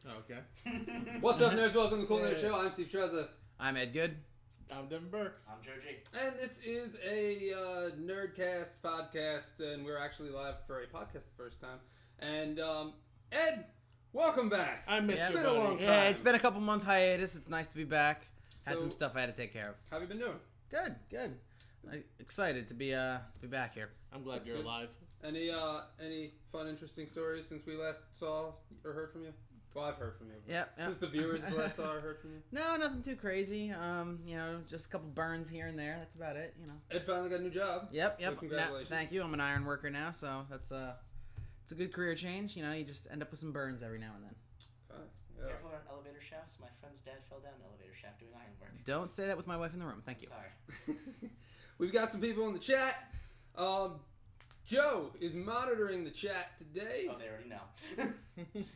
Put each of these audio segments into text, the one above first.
Okay. What's up, nerds? Welcome to the Cool Nerd Show. I'm Steve Trezza. I'm Ed Good. I'm Devin Burke. I'm Joe G. And this is a Nerdcast podcast, and we're actually live for a podcast the first time. And Ed, welcome back. I missed you, It's been a long time. Yeah, it's been a couple month hiatus. It's nice to be back. Had So- some stuff I had to take care of. How have you been doing? Good. Excited to be back here. I'm glad That's you're good. alive. Any fun, interesting stories since we last saw or heard from you? Well, I've heard from you. Yep. Since the viewers last saw or heard from you. No, nothing too crazy. Just a couple burns here and there. That's about it. Ed finally got a new job. Yep. So congratulations. Thank you. I'm an iron worker now, so that's it's a good career change. You just end up with some burns every now and then. Okay. Yeah. Careful around elevator shafts. My friend's dad fell down an elevator shaft doing ironwork. Don't say that with my wife in the room. Thank you. Sorry. We've got some people in the chat. Joe is monitoring the chat today. Oh, they already know.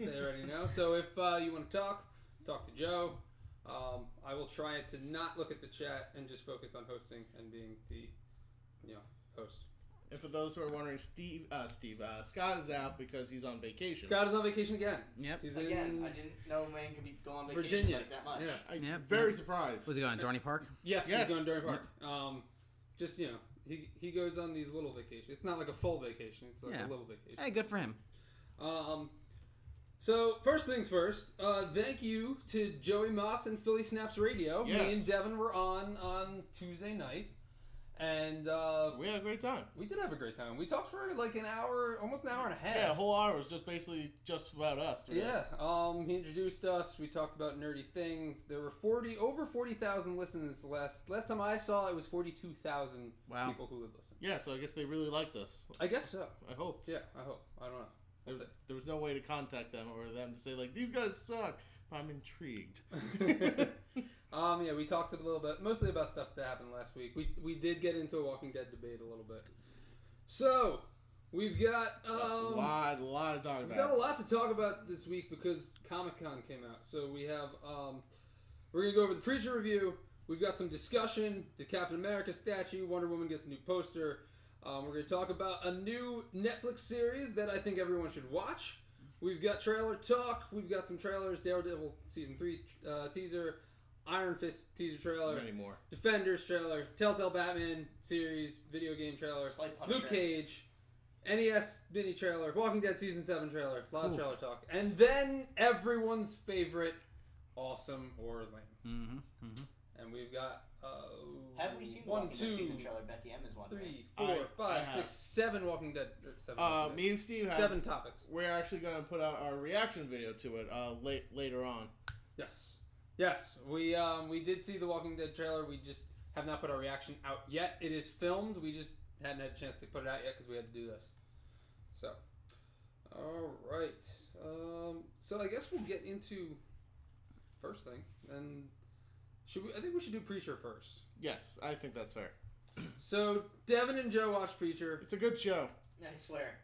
They already know. So if you want to talk to Joe. I will try to not look at the chat and just focus on hosting and being the host. And for those who are wondering, Scott is out because he's on vacation. Scott is on vacation again. Yep. He's Again, in I didn't know man could go on vacation Virginia. like that much. Yeah. I'm very surprised. Was he going to Dorney Park? Yes, Yes. he's going during park. Just he goes on these little vacations. It's not like a full vacation. It's like a little vacation. Hey, good for him. So first things first. Thank you to Joey Moss and Philly Snaps Radio. Yes. Me and Devin were on Tuesday night, and We had a great time. we did have a great time. We talked for like an hour, almost an hour and a half. Yeah, a whole hour was just basically just about us. Really. Yeah, he introduced us. We talked about nerdy things. There were over 40,000 listens last time I saw. It was 42,000 Wow. people who would listen. Yeah, so I guess they really liked us. I guess so. I hope. Yeah, I hope. I don't know. We'll see. There was no way to contact them or them to say, like, these guys suck. But I'm intrigued. Yeah, we talked a little bit, mostly about stuff that happened last week. We did get into a Walking Dead debate a little bit. So we've got a lot to talk we've got a about. lot to talk about this week because Comic-Con came out. So we have we're gonna go over the Preacher review. We've got some discussion. The Captain America statue. Wonder Woman gets a new poster. We're going to talk about a new Netflix series that I think everyone should watch. We've got trailer talk. We've got some trailers. Daredevil Season 3 teaser. Iron Fist teaser trailer. Many more. Defenders trailer. Telltale Batman series video game trailer. Slight Punisher. Luke Cage. NES mini trailer. Walking Dead Season 7 trailer. A lot of trailer talk. And then everyone's favorite Awesome Horror Lane. And we've got Have we seen the 1, Walking 2, Dead season trailer? Becky M is one. 3, right? 4, 5, 6, 7 Walking Dead. 7 Walking Dead. Me and Steve have 7 topics. We're actually going to put out our reaction video to it later on. Yes. We did see the Walking Dead trailer. We just have not put our reaction out yet. It is filmed. We just hadn't had a chance to put it out yet because we had to do this. So, all right. So I guess we'll get into first thing. And I think we should do Preacher first. Yes, I think that's fair. So Devin and Joe watched Preacher. It's a good show. I swear.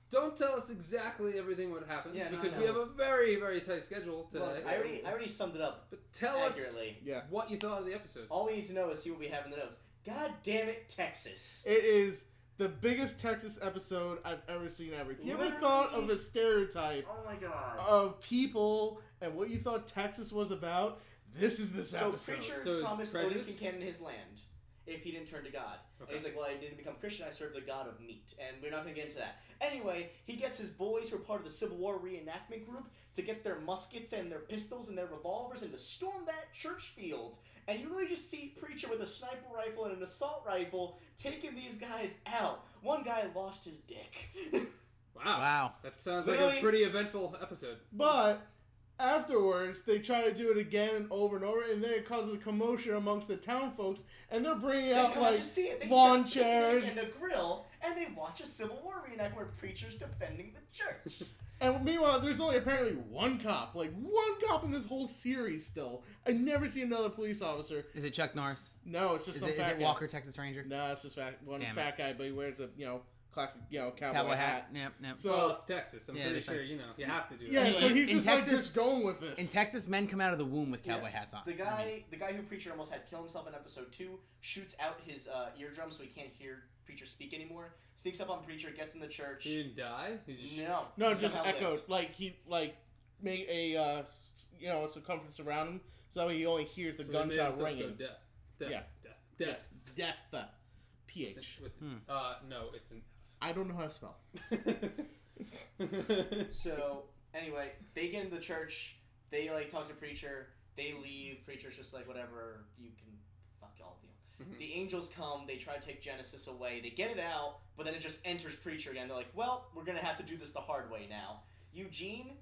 Don't tell us exactly everything what happened because no. we have a very, very tight schedule today. Look, I already summed it up But tell accurately. Yeah. us what you thought of the episode. All we need to know is see what we have in the notes. God damn it, Texas. It is the biggest Texas episode I've ever seen ever. If you ever Literally. thought of a stereotype Oh my god. of people and what you thought Texas was about, this is this So episode. Preacher So is promised Odin prejudice? Kincaid his land if he didn't turn to God. And he's like, well, I didn't become Christian, I serve the god of meat. And we're not going to get into that. Anyway, he gets his boys who are part of the Civil War reenactment group to get their muskets and their pistols and their revolvers and to storm that church field. And you literally just see Preacher with a sniper rifle and an assault rifle taking these guys out. One guy lost his dick. Wow. That sounds like Literally- a pretty eventful episode. But afterwards, they try to do it again and over, and then it causes a commotion amongst the town folks, and they're bringing They out come out like to see it. They lawn set a picnic chairs. and a grill, and they watch a Civil War reenactment where Preacher's defending the church. And meanwhile, there's only apparently one cop in this whole series still. I never see another police officer. Is it Chuck Norris? No, it's just Is some it fat guy. Walker, Texas Ranger? No, it's just one Damn fat guy, but he wears a classic cowboy Cowboy hat. hat. Yep. So Well, it's Texas. I'm Yeah, pretty it's sure, like- you have to do that. yeah, so he's in just Texas- just going with this. In Texas, men come out of the womb with cowboy hats on. The guy who Preacher almost had kill himself in episode 2 shoots out his eardrum so he can't hear Preacher speak anymore. Sneaks up on Preacher, gets in the church. He didn't die? He just... No, it's just somehow echoed. lived. Like, he, made a, circumference around him, so that way he only hears the So he made gunshot himself ringing. go death. Death. Yeah. Death. Death. PH. No, it's an I don't know how to spell. So, anyway, they get into the church. They, talk to Preacher. They leave. Preacher's just like, whatever, you can fuck all of you. Mhm. The angels come. They try to take Genesis away. They get it out, but then it just enters Preacher again. They're like, well, we're going to have to do this the hard way now. Eugene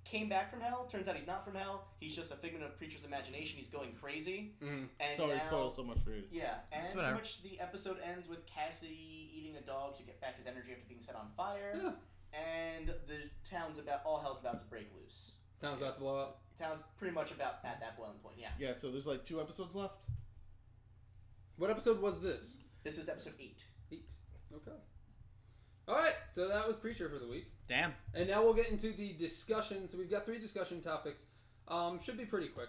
came back from hell. Turns out he's not from hell. He's just a figment of Preacher's imagination. He's going crazy. Mm-hmm. And Sorry, now, spoiled so much for you. Yeah, and It's pretty whatever. much the episode ends with Cassidy eating a dog to get back his energy after being set on fire. Yeah. And the town's all hell's about to break loose. Town's about to blow up. The town's pretty much about at that boiling point. Yeah. Yeah, so there's 2 episodes left. What episode was this? This is episode 8. 8. Okay. Alright, so that was Preacher for the week. Damn. And now we'll get into the discussion. So we've got 3 discussion topics. Should be pretty quick.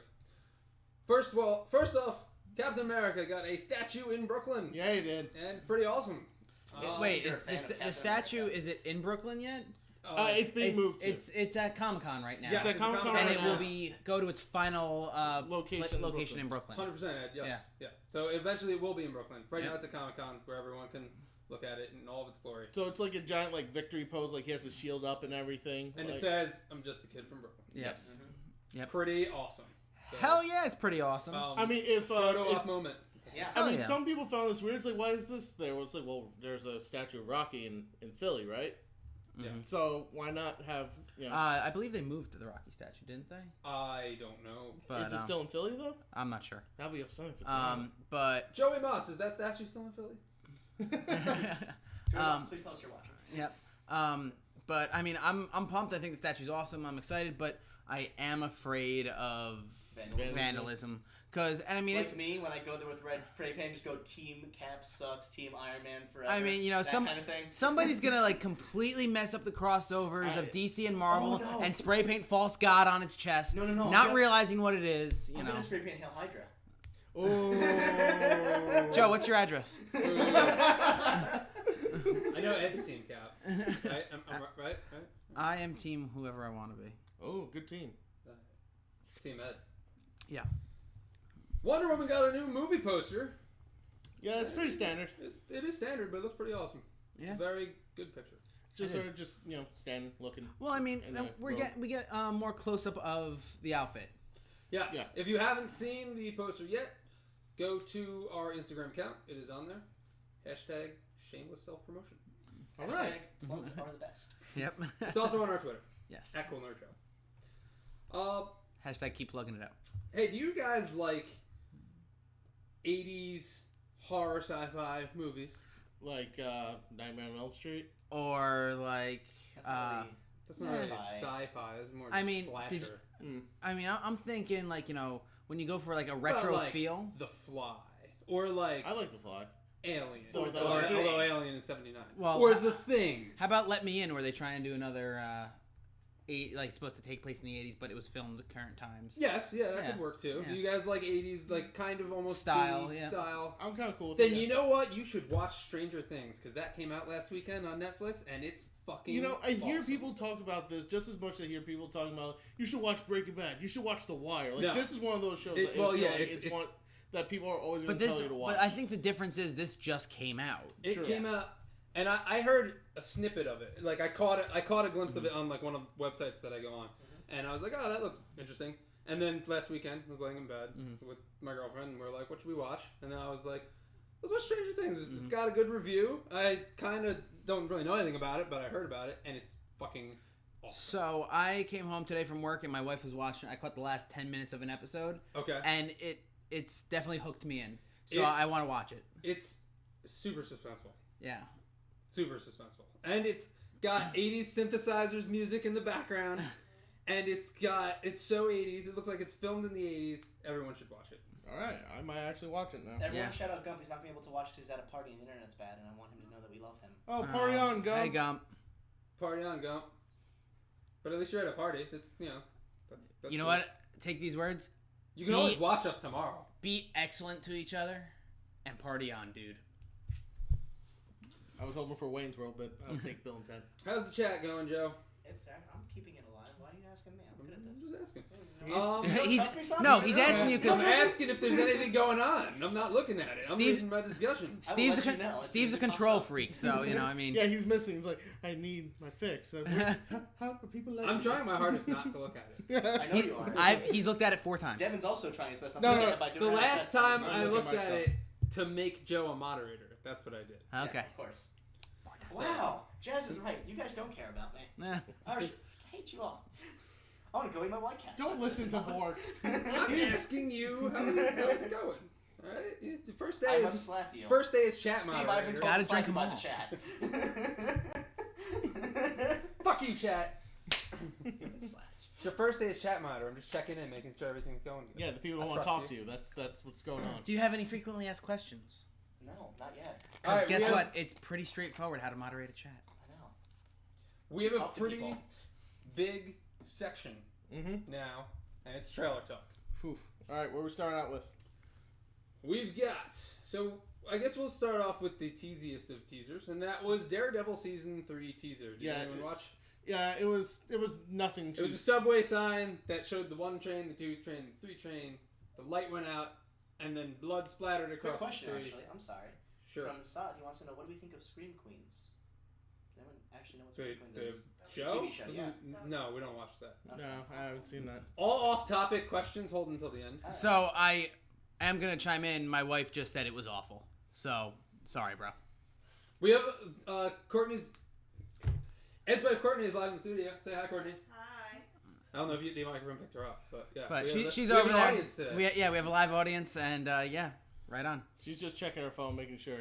First off, Captain America got a statue in Brooklyn. Yeah, he did. And it's pretty awesome. Wait, you're a is fan of the Captain statue, America. is it in Brooklyn yet? It's being moved to. It's at Comic-Con right now. Yes, It's at Comic-Con and right it now. will go to its final Location in in Brooklyn. 100%, Ed, yes. Yeah. So eventually it will be in Brooklyn. Right now it's at Comic-Con where everyone can look at it in all of its glory. So it's like a giant victory pose, he has his shield up and everything. And it says, I'm just a kid from Brooklyn. Yes. Yep. Pretty awesome. So, Hell yeah, it's pretty awesome. I mean, if photo off moment. Yeah. I mean, yeah. some people found this weird. It's like, why is this there? Well, it's like, well, there's a statue of Rocky in Philly, right? Yeah. So why not have, I believe they moved the Rocky statue, didn't they? I don't know. But is it still in Philly, though? I'm not sure. That'd be upsetting if it's not. But Joey Moss, is that statue still in Philly? Please tell us you're watching. Yep. But I mean, I'm pumped. I think the statue's awesome. I'm excited, but I am afraid of vandalism. Cause I mean, it's me when I go there with red spray paint, just go Team Cap sucks, Team Iron Man forever. I mean, that some kind of thing. somebody's gonna completely mess up the crossovers of DC and Marvel Oh, no. and spray paint false god on its chest. No, Not realizing what it is. I'm gonna spray paint Hail Hydra. Oh. Joe, what's your address? I know Ed's team, Cap. Right? I'm right? I am team whoever I want to be. Oh, good team. Team Ed. Yeah. Wonder Woman got a new movie poster. Yeah, it's pretty standard. It is standard, but it looks pretty awesome. It's Yeah. a very good picture. Just It sort of standard looking. Well, I mean, And then we get more close up of the outfit. Yes. Yeah. If you haven't seen the poster yet, go to our Instagram account. It is on there. # shameless self-promotion. All right. Plugs are the best. Yep. It's also on our Twitter. Yes. @Cool Nerd Show. Hashtag keep plugging it out. Hey, do you guys like 80s horror sci-fi movies? Like Nightmare on Elm Street. Or That's not really That's not really Sci-fi. sci-fi. It's more I just mean, slasher. I mean, I'm thinking when you go for a retro But, like, feel. The Fly. Or like I like The Fly. Alien. Or The Although Alien is 79. Well, or The Thing. How about Let Me In, where they try and do another it's supposed to take place in the 80s, but it was filmed at current times. Yes, yeah, that Yeah. could work too. Yeah. Do you guys like 80s, kind of almost Style, 80s yeah. style? I'm kind of cool with Then it. you know what? You should watch Stranger Things, because that came out last weekend on Netflix, and it's fucking I hear awesome. people talk about this just as much as I hear people talking about, you should watch Breaking Bad. You should watch The Wire. No. This is one of those shows It- that well, I feel yeah, like it's- one that people are always going But to tell you to watch. but I think the difference is this just came out. It Sure. came out, and I heard a snippet of it. I caught a glimpse of it on one of the websites that I go on, and I was like, oh, that looks interesting. And then last weekend, I was laying in bed with my girlfriend, and we were like, what should we watch? And then I was like, let's watch Stranger Things. It's got a good review. I kind of don't really know anything about it, but I heard about it, and it's fucking awesome. So I came home today from work, and my wife was watching. I caught the last 10 minutes of an episode. Okay. And it's definitely hooked me in. So It's- I want to watch it. It's super suspenseful. Yeah. Super suspenseful. And it's got 80s synthesizers music in the background. And it's so 80s. It looks like it's filmed in the 80s. Everyone should watch it. All right, I might actually watch it now. Everyone Yeah. shout out Gump. He's not going to be able to watch because he's at a party and the internet's bad, and I want him to know that we love him. Oh, party on, go. Hey, Gump. Party on, Gump. But at least you're at a party. That's that's You know cool. what? Take these words. You can always watch us tomorrow. Be excellent to each other and party on, dude. I was hoping for Wayne's World, but I'll take Bill and Ted. How's the chat going, Joe? I'm keeping it alive. Why are you asking me? I'm good at this. I'm just asking. He's asking you because I'm asking if there's anything going on. I'm not looking at it. I'm reading my discussion. Steve's a control freak, so I mean. Yeah, he's missing. He's like, I need my fix. How are people like? I'm trying my hardest not to look at it. I know you are. He's looked at it 4 times. Devin's also trying his best not to look at it by doing The last time I I'm looked looking at myself. it to make Joe a moderator. That's what I did. Okay. Yeah, of course. Wow, Jazz is right. You guys don't care about me. Nah. I hate you all. I want to go eat my White Castle. Don't listen to Borg. I'm asking you how it's going. All right, the first day I is must slap you. First day is chat Steve, I've been moderator. told Gotta to slap drink you 'em by all. the chat. Fuck you, chat. You've been slapped. Your first day is chat moderator. I'm just checking in, making sure everything's going good. Yeah, the people I don't want to trust talk to you. That's what's going on. Do you have any frequently asked questions? No, not yet. Because Alright, guess what? It's pretty straightforward how to moderate a chat. I know. We have a Talk to pretty people. big section now, and it's trailer talk. Whew. All right, where we starting out with? We've got, so I guess we'll start off with the teasiest of teasers, and that was Daredevil Season 3 teaser. Did anyone watch? Yeah, it was nothing It too. was a subway sign that showed the 1 train, the 2 train, the 3 train, the light went out, and then blood splattered Quick across question, the 3. actually. I'm sorry. Sure. From Saad, he wants to know, what do we think of Scream Queens? Does anyone actually know what The, Scream Queens the is? show? TV show, yeah. No, we don't watch that. No, I haven't seen that. All off-topic questions. Hold until the end. So I am gonna chime in. My wife just said it was awful. So sorry, bro. We have Courtney's. Ed's wife Courtney is live in the studio. Say hi, Courtney. Hi. I don't know if the microphone picked her up, but yeah. But we have she's we have over an there. audience today. We have a live audience, and yeah, right on. She's just checking her phone, making sure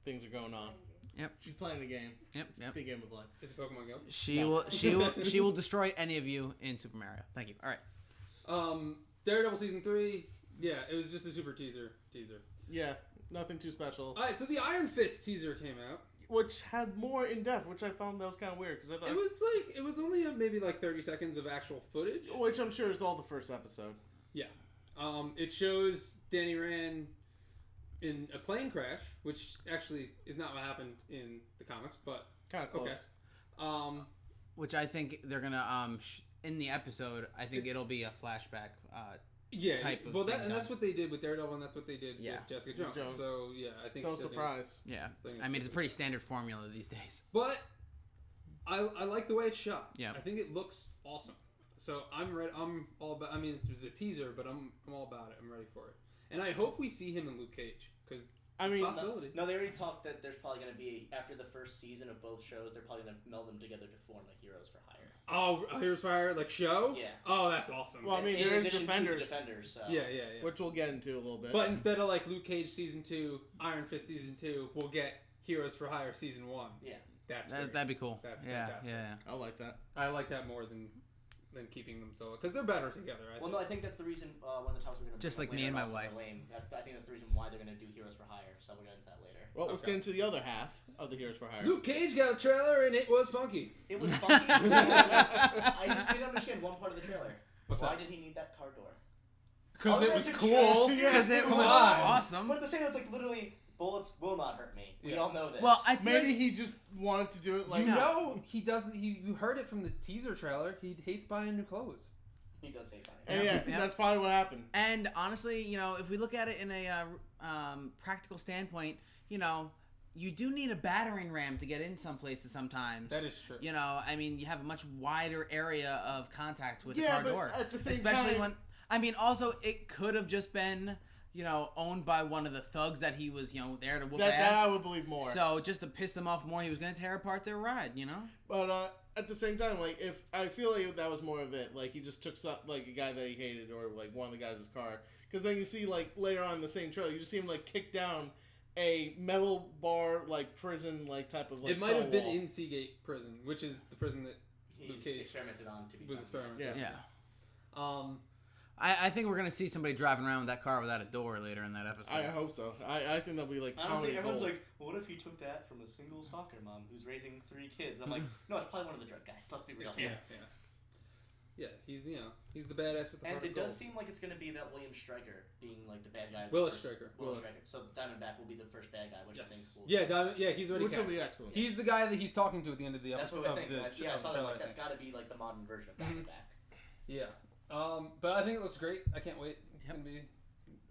things are going on. Yep. She's playing the game. Yep. The game of life. It's a Pokemon Go. She will destroy any of you in Super Mario. Thank you. All right. Daredevil Season 3. Yeah, it was just a super teaser. Yeah, nothing too special. All right, so the Iron Fist teaser came out. Which had more in depth, which I found that was kind of weird because I thought It was only maybe like 30 seconds of actual footage. which I'm sure is all the first episode. Yeah. It shows Danny Rand in a plane crash, which actually is not what happened in the comics, but Kind of close. okay. Which I think they're gonna in the episode. I think it'll be a flashback. Yeah, type of well, thing that's done. what they did with Daredevil, and that's what they did Yeah. with Jessica Jones. Jones. So yeah, I think No they're surprise. Yeah. Thing is I mean, it's a stupid. pretty standard formula these days. But I like the way it's shot. Yeah. I think it looks awesome. So I'm ready. I'm all about. I mean, it was a teaser, but I'm all about it. I'm ready for it, and I hope we see him in Luke Cage because I mean, possibility. No, they already talked that there's probably going to be, after the first season of both shows, they're probably going to meld them together to form a Heroes for Hire. Oh, Here's Fire like show. Yeah. Oh, that's awesome. Well, I mean, In there is addition to the Defenders, Defenders, so. yeah. which we'll get into a little bit. But instead of like Luke Cage season 2, Iron Fist season 2, we'll get Heroes for Hire season 1. Yeah. That's great. That'd be cool. That's yeah, fantastic. yeah. I like that. I like that more than keeping them solo because they're better together. Well, no, I think that's the reason one of the topics we're going to Just like me and my wife. I think that's the reason why they're going to do Heroes for Hire, so we'll get into that later. Well, let's get into the other half of the Heroes for Hire. Luke Cage got a trailer and it was funky. It was funky. I just didn't understand one part of the trailer. What's why that? did he need that car door? Because Oh, it was that's a cool. trailer. Because it Come was on. awesome. But at the same time, it's like literally, bullets will not hurt me. We Yeah. all know this. Well, I feel Maybe like, he just wanted to do it like You know he doesn't. You heard it from the teaser trailer. He hates buying new clothes. he does hate buying. And yeah, that's probably what happened. and honestly, if we look at it in a practical standpoint, you do need a battering ram to get in some places sometimes. That is true. I mean, you have a much wider area of contact with the Yeah, car but door. at the same Especially time- when, I mean, also, it could have just been, owned by one of the thugs that he was, there to whoop That ass. I would believe more. So, just to piss them off more, he was going to tear apart their ride, But at the same time, like, if I feel like that was more of it, like he just took a guy that he hated or like one of the guys' car, because then you see like later on in the same trailer, you just see him like kick down a metal bar like prison like type of like. It might have cell been wall. in Seagate Prison, which is the prison that Luke He's Cage experimented on to be was funny. experimenting. Yeah. I think we're going to see somebody driving around with that car without a door later in that episode. I hope so. I think that'll be like Honestly, comedy everyone's gold. like, well, what if he took that from a single soccer mom who's raising 3 kids? I'm like, no, it's probably one of the drug guys. Let's be real here. Yeah, he's the badass with the And heart of it gold. does seem like it's going to be about William Stryker being like the bad guy. Willis Stryker. Willis Stryker. So Diamondback will be the first bad guy, which I think will He's already Which will cast. be excellent. He's the guy that he's talking to at the end of the That's episode. what I think. I saw that. trailer, Like, that's got to be like the modern version of Diamondback. Yeah. But I think it looks great. I can't wait. It's going to be,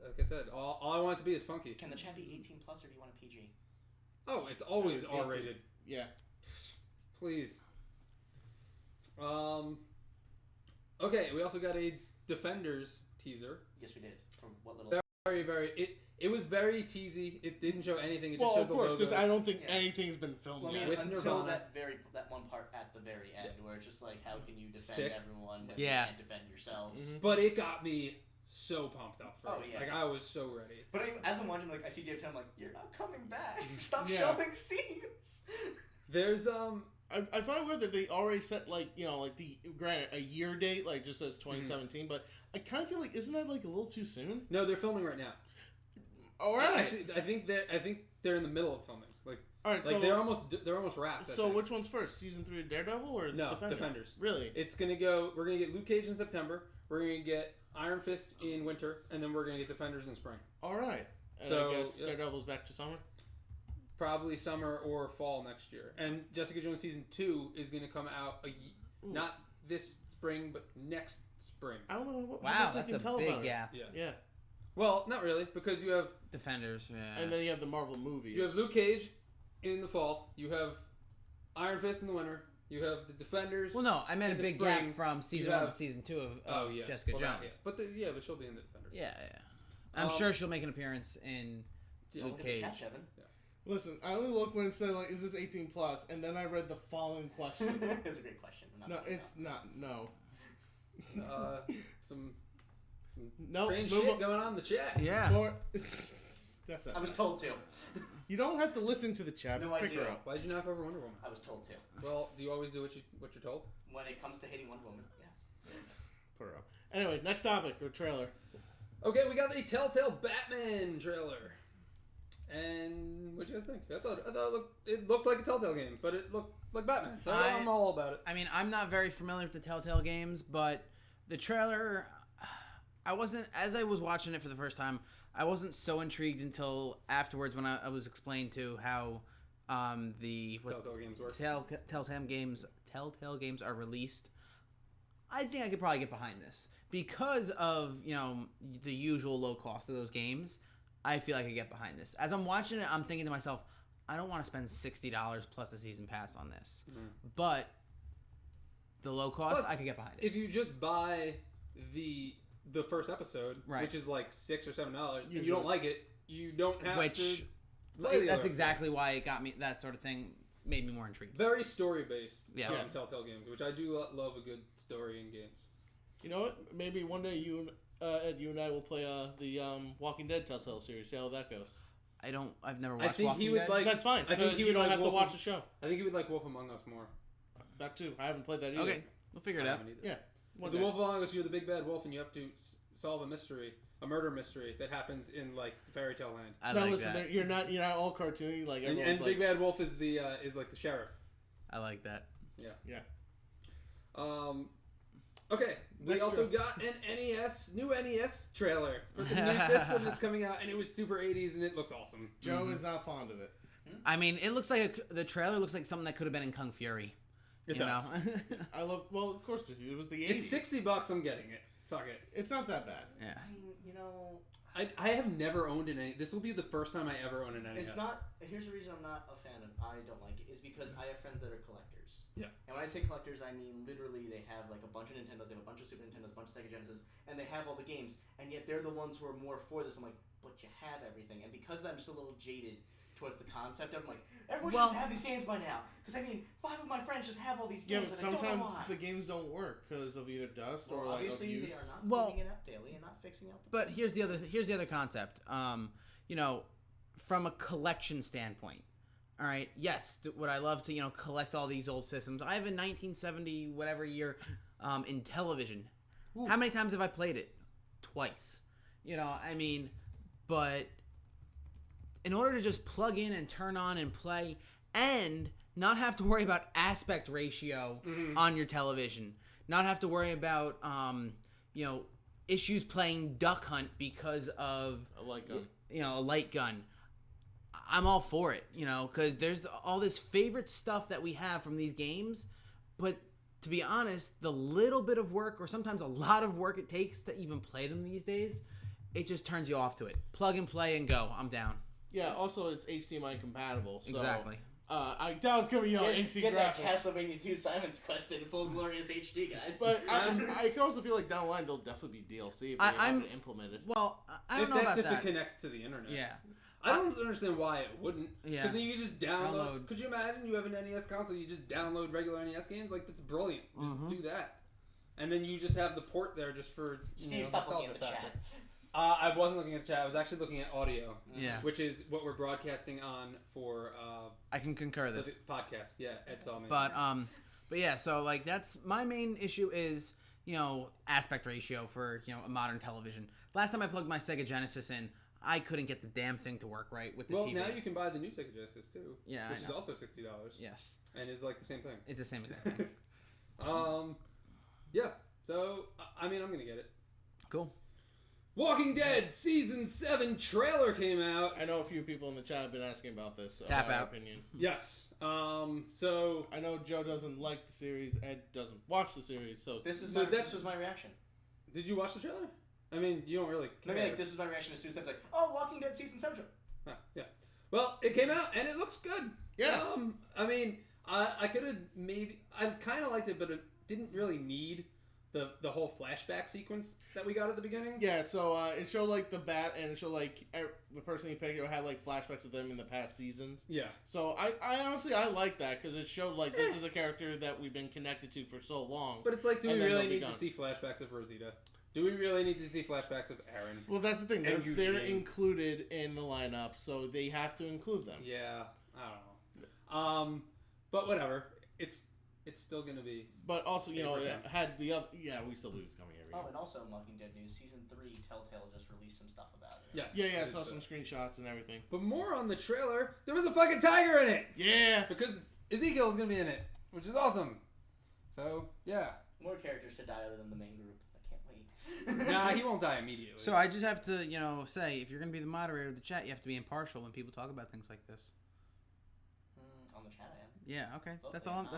like I said, all I want it to be is funky. Can the chat be 18 plus, or do you want a PG? Oh, it's always 18. R-rated. Yeah. Please. Okay, we also got a Defenders teaser. Yes, we did. From what little? It was very teasy. It didn't show anything. It just Well, showed of the course, logos. because I don't think anything's been filmed Well, yet. With until Nirvana. that one part at the very end, where it's just like, how can you defend Stick. everyone when Yeah. you can't defend yourselves? Mhm. But it got me so pumped up for Oh, it. yeah. Like, I was so ready. But as I'm watching, like, I see Dave Tim, I'm like, you're not coming back. Stop Yeah. showing scenes. There's, I find it weird that they already set granted a year date, like just says 2017, but I kind of feel like isn't that like a little too soon? no, they're filming right now. All right, Actually, I think they're in the middle of filming. Like all right. like So they're almost wrapped. I so think. which one's first, season 3 of Daredevil or No, Defenders? Defenders. Really? It's gonna go. We're gonna get Luke Cage in September. We're gonna get Iron Fist in winter, and then we're gonna get Defenders in spring. All right. And So, I guess yeah. Daredevil's back to summer. Probably summer or fall next year. And Jessica Jones season 2 is gonna come out not this spring, but next spring. I don't know what Wow, else I that's can a tell big about gap. Yeah. it. Yeah, Well, not really, because you have Defenders, yeah. and then you have the Marvel movies. You have Luke Cage in the fall. You have Iron Fist in the winter. You have the Defenders. Well, no, I meant a in the big spring, gap from season you 1 have- to season 2 of Jessica Well, Jones. that, yeah. But she'll be in the Defenders. Yeah. I'm sure she'll make an appearance in Yeah. Luke Look at the Cage. chat, Devin. Listen, I only looked when it said like, "Is this 18 plus?" and then I read the following question. It's a great question. I'm not No, gonna it's not. No. Some Nope, strange move shit on. going on in the chat. Yeah. More. That's not I was right. told to. You don't have to listen to the chat. No, I Pick her do. up. Why'd you knock over Wonder Woman? I was told to. Well, do you always do what you're told? When it comes to hitting Wonder Woman, yes. Put her up. Anyway, next topic or trailer. Okay, we got the Telltale Batman trailer. And what do you guys think? I thought it looked like a Telltale game, but it looked like Batman. So I'm all about it. I mean, I'm not very familiar with the Telltale games, but the trailer, as I was watching it for the first time, I wasn't so intrigued until afterwards when I was explained to how the Telltale games work. Telltale games are released. I think I could probably get behind this because of the usual low cost of those games. I feel like I could get behind this. As I'm watching it, I'm thinking to myself, I don't want to spend $60 plus a season pass on this. Mm-hmm. But the low cost, Plus, I could get behind it. If you just buy the first episode, Right. which is like $6 or $7, and Usually. you don't like it, you don't have Which to play the that's other exactly why it got me. That sort of thing made me more intrigued. very story based. Yeah. Yes. Telltale games, which I do love a good story in games. You know what? Maybe one day Ed, you and I will play the Walking Dead Telltale series. See how that goes. I've never watched think Walking he would Dead. like- That's fine. I think because he you would don't like have to Wolf watch of- the show. I think you would like Wolf Among Us more. That too. I haven't played that either. Okay, we'll figure it I out. haven't either. Yeah. One The day. Wolf Among Us, you're the big bad wolf, and you have to solve a mystery, a murder mystery that happens in like fairy tale land. I Now like listen, that. you're not all cartoony like And everyone's Big like. Bad Wolf is the is like the sheriff. I like that. Yeah. Okay, we Next also trailer. got an new NES trailer for the new system that's coming out, and it was super 80s, and it looks awesome. Joe is not fond of it. I mean, it looks like the trailer looks like something that could have been in Kung Fury. It you does. know? I love. Well, of course it was the 80s. It's $60. I'm getting it. Fuck it. It's not that bad. Yeah. I mean, I have never owned an NES. This will be the first time I ever own an NES. it's not. Here's the reason I'm not a fan of. I don't like it is because I have friends that are collectors. Yeah. And when I say collectors, I mean literally they have like a bunch of Nintendos, they have a bunch of Super Nintendos, a bunch of Sega Genesis, and they have all the games, and yet they're the ones who are more for this. I'm like, but you have everything, and because I'm just a little jaded towards the concept of like everyone should just have these games by now. Because I mean, 5 of my friends just have all these Yeah, games, but and I don't know sometimes why. the games don't work because of either dust or like obviously abuse. they are not Well- cleaning it up daily and not fixing up. But here's the other concept. From a collection standpoint. All right. Yes, would I love to collect all these old systems? I have a 1970 whatever year in television. Ooh. How many times have I played it? Twice. I mean, but in order to just plug in and turn on and play and not have to worry about aspect ratio on your television, not have to worry about issues playing Duck Hunt because of A light gun. a light gun. I'm all for it, because there's all this favorite stuff that we have from these games, but to be honest, the little bit of work, or sometimes a lot of work it takes to even play them these days, it just turns you off to it. Plug and play and go. I'm down. Yeah, also it's HDMI compatible. So, Exactly. I doubt it's going to be HD Get that graphics. Castlevania 2 Simon's Quest in full glorious HD, guys. But I can also feel like down the line there'll definitely be DLC if they have it implemented. Well, I don't know about if that. it connects to the internet. Yeah. I don't understand why it wouldn't. Yeah. Because then you just download. Could you imagine you have an NES console, you just download regular NES games? Like, that's brilliant. Just do that. And then you just have the port there just for Steve, stop looking at the chat. I wasn't looking at the chat. I was actually looking at audio. Yeah. Which is what we're broadcasting on for I can concur the this. podcast. Yeah, Ed saw me. But yeah, so like that's my main issue is, aspect ratio for, a modern television. Last time I plugged my Sega Genesis in, I couldn't get the damn thing to work right with the TV. Well, now you can buy the new Sega Genesis too. Yeah, which is also $60. Yes. And is like the same thing. It's the same exact thing. Yeah. So I'm gonna get it. Cool. Walking Dead Season 7 trailer came out. I know a few people in the chat have been asking about this. Tap our out. Opinion. Yes. So I know Joe doesn't like the series. Ed doesn't watch the series. So This is my reaction. did you watch the trailer? I mean, you don't really care. Maybe this is my reaction as soon as I was like, oh, Walking Dead Season 7 trailer. Yeah. Well, it came out and it looks good. Yeah. I could have I kind of liked it, but it didn't really need the whole flashback sequence that we got at the beginning. Yeah, so it showed like the bat, and it showed like the person you picked had like flashbacks of them in the past seasons. Yeah. So I honestly like that because it showed like this is a character that we've been connected to for so long. But it's like, do we And then really they'll be need to gone. see flashbacks of Rosita? Do we really need to see flashbacks of Aaron? Well, that's the thing. And They're Eugene. included in the lineup, so they have to include them. Yeah, I don't know. But whatever. It's still gonna be. But also, Abraham. it had the other. Yeah, we still believe it's coming every year. Oh, and also in Walking Dead news, Season 3, Telltale just released some stuff about it. Yes. Yeah, I did saw so. some screenshots and everything. But more on the trailer. There was a fucking tiger in it. Yeah. Because Ezekiel's gonna be in it, which is awesome. So yeah. More characters to die other than the main group. I can't wait. Nah, he won't die immediately. So I just have to, say, if you're going to be the moderator of the chat, you have to be impartial when people talk about things like this. On the chat, I am. Yeah, okay. Okay, That's all. huh?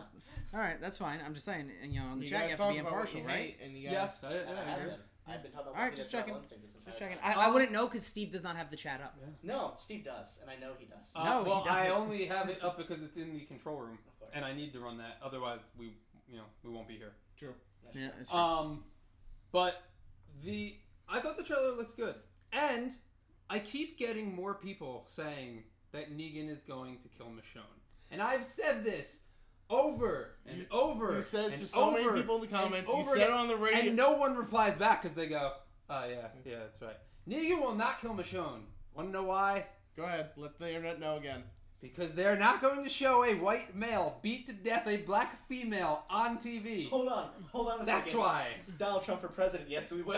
all right, that's fine. I'm just saying, on the You chat, you gotta have to be talk about what impartial, you right? hate, and you gotta, Yes. I have been. I've been talking about All right, Walking just Dead checking. Travel Instinct this Just entire checking. time. I wouldn't know because Steve does not have the chat up. No, Steve does, and I know he does. No, he well, I doesn't. only have it up because it's in the control room, Of course. and I need to run that. Otherwise, we won't be here. True. That's Yeah, true. it's true. But I thought the trailer looks good, and I keep getting more people saying that Negan is going to kill Michonne, and I've said this over and over. You said and to so many over people in the and comments. You over said it again, on the radio. and no one replies back because they go, "Oh yeah, that's right." Negan will not kill Michonne. Want to know why? Go ahead. Let the internet know again. Because they're not going to show a white male beat to death a black female on TV. Hold on a second. That's why. Donald Trump for president. Yes, we will.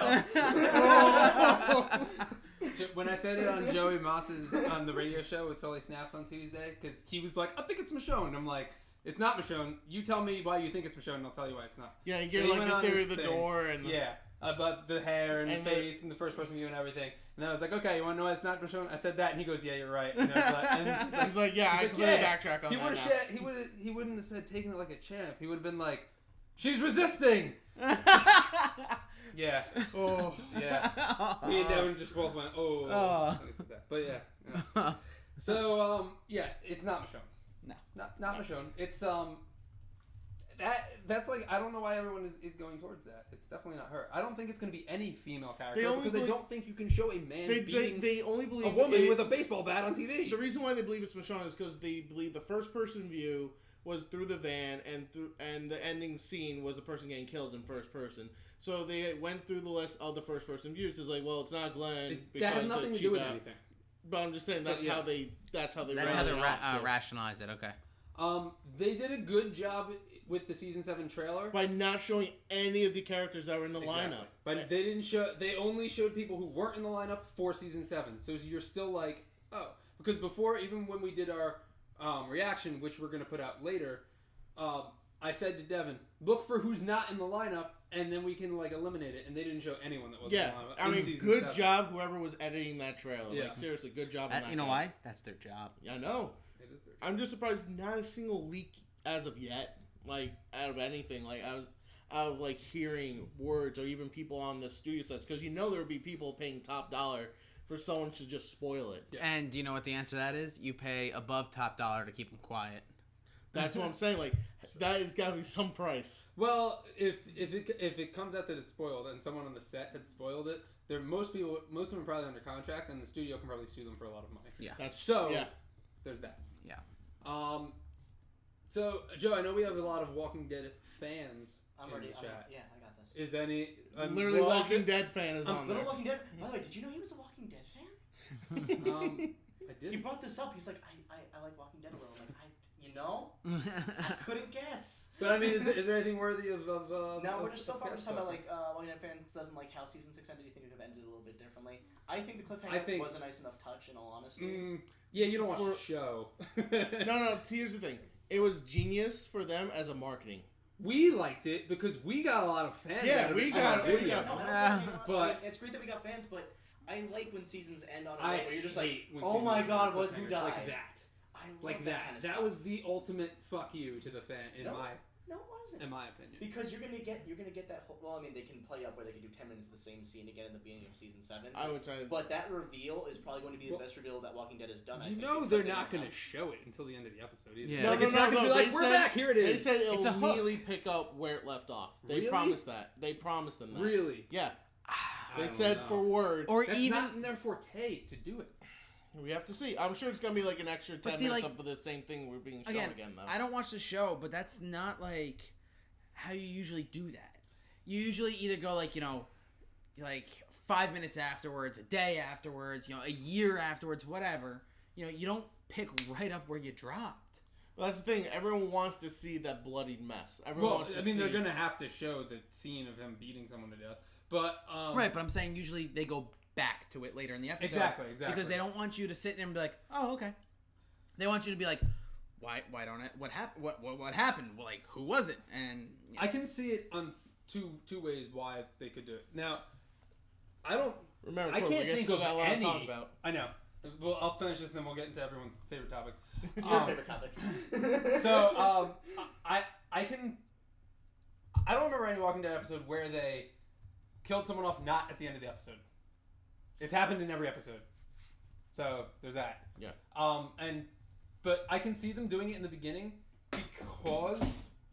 When I said it on Joey Moss's on the radio show with Philly Snaps on Tuesday, because he was like, "I think it's Michonne." I'm like, "It's not Michonne. You tell me why you think it's Michonne, and I'll tell you why it's not." Yeah, you So give he like went the on theory his of the thing. door and Yeah, about the hair and And the the- face and the first person view and everything. And I was like, "Okay, you want to know why it's not Michonne?" I said that, and he goes, "Yeah, you're right." And I was like, and He's like, yeah, I he's completely "Yeah." backtrack on He that would now. have he wouldn't have said taking it like a champ. He would have been like, "She's resisting." Yeah. Oh, Yeah. Me and Devin just both went, oh. Oh. when he said that. But yeah. So, yeah, it's not Michonne. No. Not Michonne. It's, that's like, I don't know why everyone is going towards that. It's definitely not her. I don't think it's going to be any female character They only because I believe- don't think you can show a man beating they only believe a woman it- with a baseball bat on TV. The reason why they believe it's Michonne is because they believe the first person view was through the van, and the ending scene was a person getting killed in first person. So they went through the list of the first person views. It's like, well, it's not Glenn That has nothing to do with anything. But I'm just saying that's Yeah. how they That's how they round it off to. rationalize it. Okay. They did a good job with the season 7 trailer. by not showing any of the characters that were in the lineup. But they didn't show. They only showed people who weren't in the lineup for season 7. So you're still like, oh, because before, even when we did our reaction, which we're gonna put out later, I said to Devin, look for who's not in the lineup, and then we can like eliminate it. And they didn't show anyone that was in the lineup. I mean, good job whoever was editing that trailer. Yeah. Like seriously, good job. On that You know guy. why? That's their job. I know. It is their I'm just surprised not a single leak as of yet. Like out of anything. Like I was like hearing words or even people on the studio sets because there would be people paying top dollar for someone to just spoil it. Yeah. And do you know what the answer to that is? You pay above top dollar to keep them quiet. That's what I'm saying. Like that has got to be some price. Well, if it comes out that it's spoiled and someone on the set had spoiled it, most of them are probably under contract, and the studio can probably sue them for a lot of money. Yeah. There's that. Yeah. So Joe, I know we have a lot of Walking Dead fans in the chat. Yeah, I got this. Is any? Literally, Walking Dead fan is on there. Little Walking Dead. By the way, did you know he was a Walking Dead fan? I did. He brought this up. He's like, I like Walking Dead a little. I'm like, I couldn't guess. But I mean, is there anything worthy of no, we're just talking stuff? about like Walking Dead fans doesn't like how season 6 ended. Do you think it would have ended a little bit differently? I think the cliffhanger was a nice enough touch. In all honesty, yeah, you don't watch the show. No. Here's the thing. It was genius for them as a marketing. We liked it because we got a lot of fans. Yeah, we got video. But it's great that we got fans. But I like when seasons end on a note where you're just like, oh my god, who died? Like that. I love like that. Kind of that stuff. was the ultimate fuck you to the fan No, it wasn't. in my opinion. Because you're gonna get that whole, well, I mean, they can play up where they can do 10 minutes of the same scene again in the beginning of season 7. But that reveal is probably going to be the best reveal that Walking Dead has done. They're not going to show it until the end of the episode either. Yeah. It's not going to be like, we're back, here it is. They said it'll immediately pick up where it left off. They promised that. They promised them that. Really? Yeah. They said for word. Or that's even not in their forte to do it. We have to see. I'm sure it's going to be like an extra 10 minutes of the same thing we're being shown again, though. I don't watch the show, but that's not like how you usually do that. You usually either go like 5 minutes afterwards, a day afterwards, a year afterwards, whatever. You don't pick right up where you dropped. Well, that's the thing. Everyone wants to see that bloodied mess. They're going to have to show the scene of him beating someone to death. But right, but I'm saying usually they go back to it later in the episode. Exactly. Because they don't want you to sit there and be like, oh, okay. They want you to be like, why don't it? What happened? What happened? Well, like, who was it? And I can see it on two ways why they could do it. Now, I don't remember. I can't think of any. To talk about. I know. Well, I'll finish this, and then we'll get into everyone's favorite topic. Your favorite topic. So, I don't remember any Walking Dead episode where they killed someone off not at the end of the episode. It's happened in every episode. So, there's that. Yeah. But I can see them doing it in the beginning because...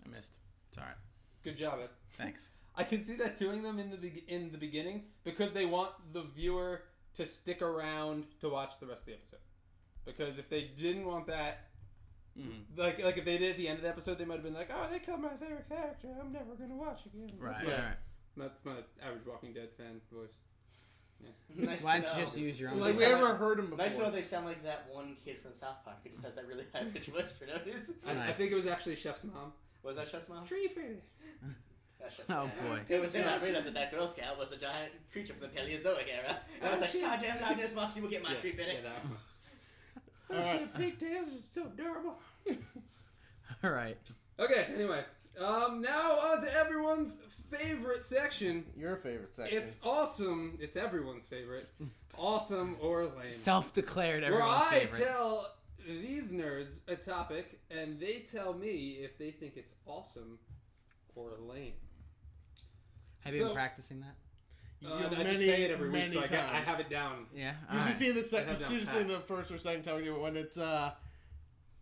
I missed. It's alright. Good job, Ed. Thanks. I can see that doing them in the beginning because they want the viewer to stick around to watch the rest of the episode. Because if they didn't want that... Mm-hmm. Like if they did at the end of the episode, they might have been like, oh, they killed my favorite character. I'm never going to watch again. Right. That's my average Walking Dead fan voice. Yeah. Nice Why don't you just use your own? Like, we ever heard him before. Nice to know they sound like that one kid from South Park who just has that really high pitched voice for no reason. I think it was actually Chef's mom. Was that Chef's mom? Tree fairy. Oh boy. It was then I realized that Girl Scout was a giant creature from the Paleozoic era. And I was like, God damn, not this much, you will get my tree fitting. Alright. Pigtails are so adorable. Alright. Okay, anyway. Now on to everyone's favorite section. Your favorite section. It's awesome. It's everyone's favorite. Awesome or lame. Self-declared everyone's favorite. Where I tell these nerds a topic, and they tell me if they think it's awesome or lame. Have you been practicing that? I just say it every week, so I have it down. Yeah. Usually see the first or second time we do it when it's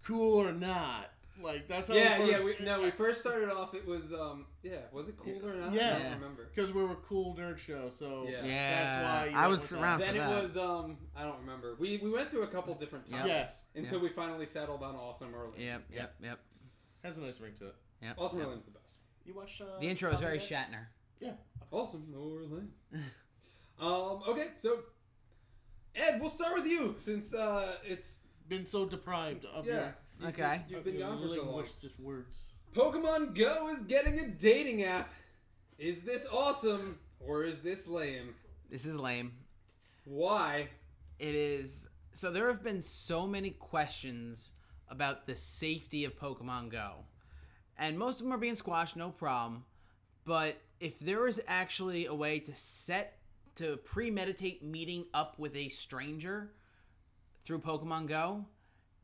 cool or not. Like that's how. We first started off. It was was it cool or not? Yeah, I don't remember because we were a cool nerd show. So yeah, that's why I was around. Then for it that. was I don't remember. We went through a couple different topics until we finally settled on awesome or lame. Yep. Has a nice ring to it. Yeah, awesome or lame's the best. You watched the intro is very Shatner. Yeah, awesome or lame. Okay, so Ed, we'll start with you since it's been so deprived of your. Okay. You've been gone for so long. Just words. Pokemon Go is getting a dating app. Is this awesome or is this lame? This is lame. Why? It is. So there have been so many questions about the safety of Pokemon Go. and most of them are being squashed, no problem. But if there is actually a way to premeditate meeting up with a stranger through Pokemon Go,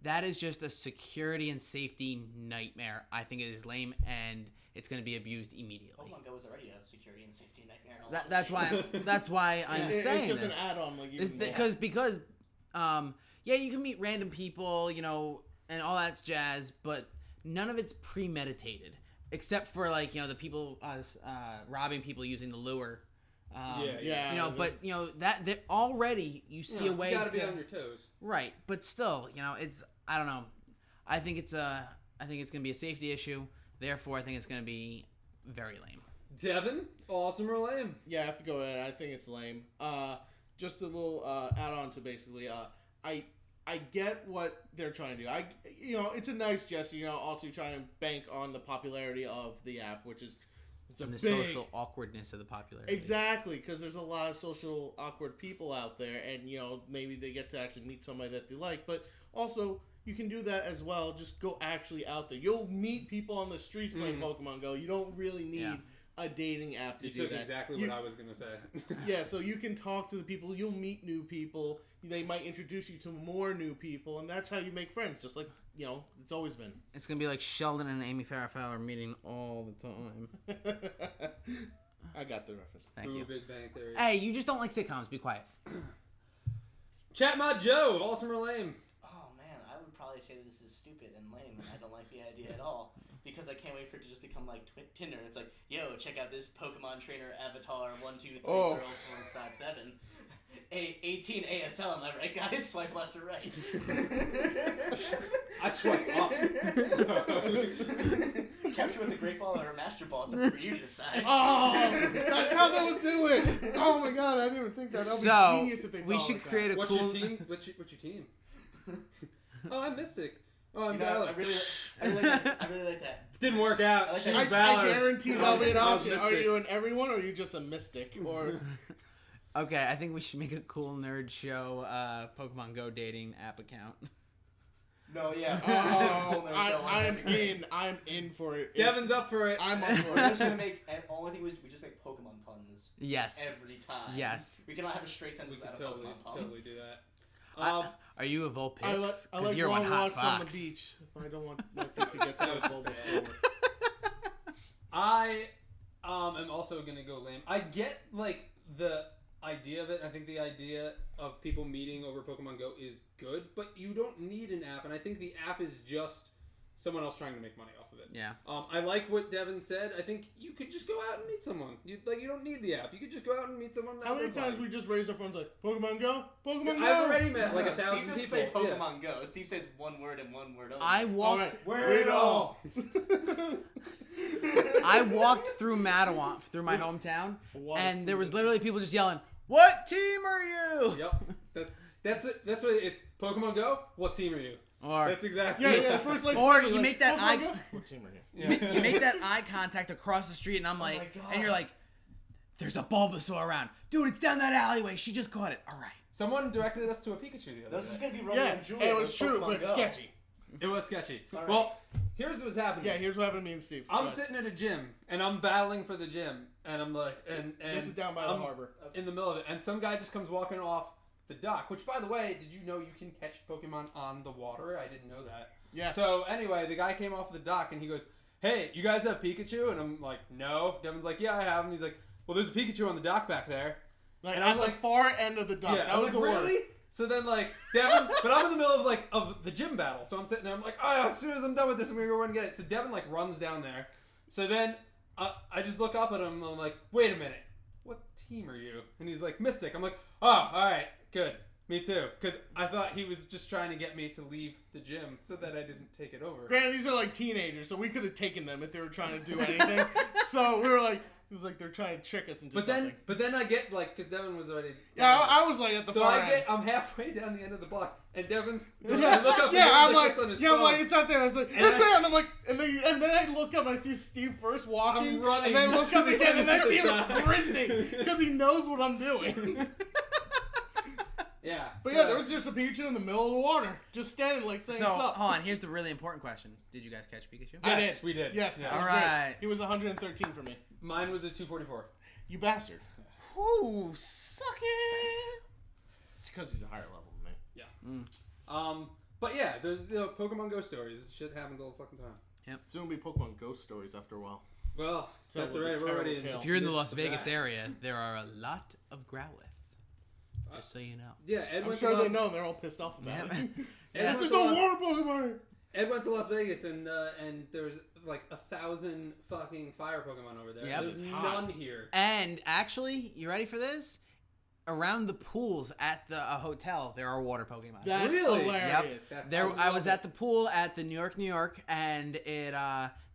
that is just a security and safety nightmare. I think it is lame, and it's going to be abused immediately. Pokemon Go is already a security and safety nightmare. That's why I'm saying it's just this. an add-on, like because you can meet random people, and all that jazz, but none of it's premeditated, except for the people robbing people using the lure. But that already you see a way you gotta be on your toes, right? But still, it's I don't know. I think it's gonna be a safety issue. Therefore, I think it's gonna be very lame. Devin, awesome or lame? Yeah, I have to go in. I think it's lame. Just a little add-on to basically. I get what they're trying to do. It's a nice gesture. Also trying to bank on the popularity of the app, which is the social awkwardness of the popularity. Exactly, because there's a lot of social awkward people out there, and maybe they get to actually meet somebody that they like. But also, you can do that as well. Just go actually out there. You'll meet people on the streets playing Pokemon Go. You don't really need a dating app to do that. You took exactly what I was going to say. Yeah, so you can talk to the people. You'll meet new people. They might introduce you to more new people, and that's how you make friends, just like, it's always been. It's going to be like Sheldon and Amy Farrah Fowler meeting all the time. I got the reference. Thank you. Big Bang Theory. Hey, you just don't like sitcoms. Be quiet. Chat Mod Joe, awesome or lame? Oh, man, I would probably say that this is stupid and lame, and I don't like the idea at all. Because I can't wait for it to just become like Tinder. It's like, yo, check out this Pokemon trainer avatar 1, 2, 3, girl 4, 5, 7. 18 ASL, am I right, guys? Swipe left or right. I swipe up. Capture with a great ball or a master ball. It's up for you to decide. Oh, that's how they would do it. Oh my god, I didn't even think that. That would be genius if they we should create a What's cool... your team? What's your team? Oh, I'm Mystic. Oh, I'm I Valor. really like that. Didn't work out. I like She that. was Valor. I guarantee that'll be an option. Are Mystic. you an everyone or are you just a mystic? Or Okay, I think we should make a cool nerd show Pokemon Go dating app account. No, yeah. I'm in for it. Devin's up for it. I'm up for We're it. just gonna make. Only thing was we just make Pokemon puns. Yes. Every time. Yes. We cannot have a straight sentence We could without a Pokemon pun. totally do that. Are you a Vulpix? I like you're long one hot walks fox. on the beach. I don't want my feet to get so That was Bulbasaur. I am also gonna go lame. I get the idea of it. I think the idea of people meeting over Pokemon Go is good, but you don't need an app, and I think the app is just someone else trying to make money off of it. Yeah. I like what Devin said. I think you could just go out and meet someone. You don't need the app. You could just go out and meet someone. How many times we just raised our phones like Pokemon Go? Pokemon Go. I've already met like 1,000 Steve people. doesn't say Pokemon Go. Steve says one word and one word only. I walked. Right. Where it all. I walked through Mattawan, through my hometown, What and there a- was literally people just yelling, "What team are you?" Yep. That's it. That's what it's. Pokemon Go. What team are you? Or That's exactly. Yeah. First, Or first, you make that Pokemon eye- Go? What team are you? you make that eye contact across the street, and I'm like, my God. and you're like, "There's a Bulbasaur around, dude. It's down that alleyway. She just caught it. All right." Someone directed us to a Pikachu the other This is day. gonna be Romeo Yeah, and Juliet. and it was with true, Pokemon but it's Go. sketchy. It was sketchy. All right. Well, here's what's happening. Yeah, here's what happened to me and Steve. I'm Go ahead. sitting at a gym and I'm battling for the gym, and I'm like, and This is down by the I'm harbor. in the middle of it, and some guy just comes walking off the dock. Which, by the way, did you know you can catch Pokemon on the water? I didn't know that. Yeah. So anyway, the guy came off the dock and he goes, "Hey, you guys have Pikachu?" And I'm like, "No." Devin's like, "Yeah, I have him." He's like, "Well, there's a Pikachu on the dock back there." Like, and I I was was like far end of the dock. Yeah, That I was was the like, word. really? So then, Devin, but I'm in the middle of the gym battle. So I'm sitting there, I'm like, oh, as soon as I'm done with this, I'm going to go run and get it. So Devin, runs down there. So then I just look up at him, and I'm like, wait a minute. What team are you? And he's like, Mystic. I'm like, oh, all right, good. Me too. Because I thought he was just trying to get me to leave the gym so that I didn't take it over. Granted, these are like teenagers, so we could have taken them if they were trying to do anything. So we were like, it was like they're trying to trick us into something. But then I get, because Devin was already... Yeah, I was like at the So far end. I'm halfway down the end of the block, and Devin's... Yeah, I look up and yeah, I'm Devin's like, this on his yeah, I'm phone. like, it's out there. It's like, And it's I- there, and I'm like, and then I look up and I see Steve first walking, I'm running and then I look to up the again and I end see of him the dock. sprinting because he knows what I'm doing. Yeah. But yeah, there was just a Pikachu in the middle of the water, just standing like saying, So, "What's up?" hold on. Here's the really important question. Did you guys catch Pikachu? Yes, we did. Yes, Yeah. it was All great. right. He was 113 for me. Mine was a 244. You bastard. Ooh, suck it. It's because he's a higher level than me. Yeah. But yeah, there's Pokemon Go stories. Shit happens all the fucking time. It's gonna be Pokemon Ghost stories after a while. Well, So that's with alright. the We're already terrible in. tale. If you're in the midst Las of Vegas that. area, there are a lot of Growlithe. Just so you know. Yeah, Ed I'm went sure to they Las- know. They're all pissed off about Yeah. it. Yeah. There's no water Pokemon. Ed went to Las Vegas and there's like 1,000 fucking fire Pokemon over there. Yep. There's It's hot. none here. And actually, you ready for this? Around the pools at the hotel, there are water Pokemon. That's Really? hilarious. That's There, how we I love was it. at the pool at the New York, and it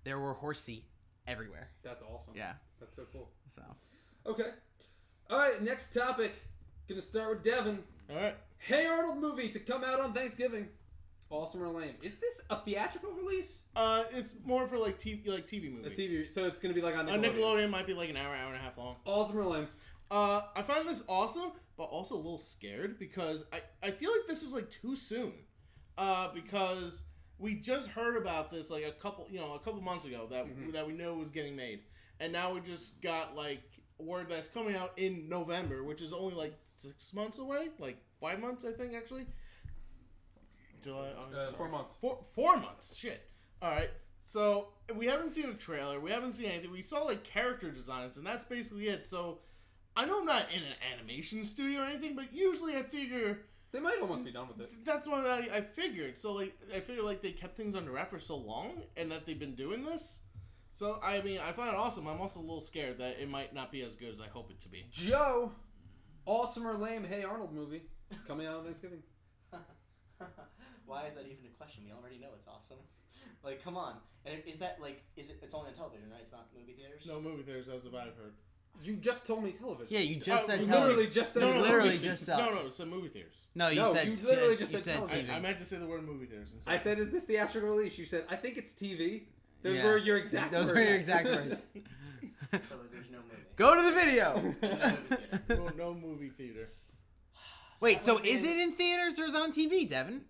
there were Horsey everywhere. That's awesome. Yeah, That's so cool. so Okay. All right, next topic. Gonna start with Devin. All right. Hey Arnold movie to come out on Thanksgiving. Awesome or lame? Is this a theatrical release? It's more for like TV A movie. TV. So it's gonna be like on On Nickelodeon. Nickelodeon might be like an hour and a half long. Awesome or lame? I find this awesome, but also a little scared because I feel like this is like too soon. Because we just heard about this like a couple months ago that we know was getting made, and now we just got like word that's coming out in November, which is only like 6 months away, like 5 months I think actually. July, August, 4 months. 4 months. Shit. All right. So we haven't seen a trailer. We haven't seen anything. We saw like character designs, and that's basically it. So I know I'm not in an animation studio or anything, but usually I figure They might almost be done with it. that's what I figured. So like I figured like they kept things under wrap for so long, and that they've been doing this. So I mean I find it awesome. I'm also a little scared that it might not be as good as I hope it to be. Joe, awesome or lame? Hey Arnold movie coming out on Thanksgiving. Why is that even a question? We already know it's awesome. Like, come on. And is that like, it's only on television, right? It's not movie theaters? No movie theaters, as I've heard. You just told me television. yeah, you just said you television. literally just said No, literally movie- just said- no, it's a movie theaters. No, you No, said you literally you just said television. TV. I meant to say the word movie theaters. Instead. I said, is this theatrical release? You said, I think it's TV. Those Yeah. were your exact Those words. were your exact words. So there's no movie. Go to the video. There's no movie theater. no movie theater. Wait, That so would've is been- it in theaters or is it on TV, Devin?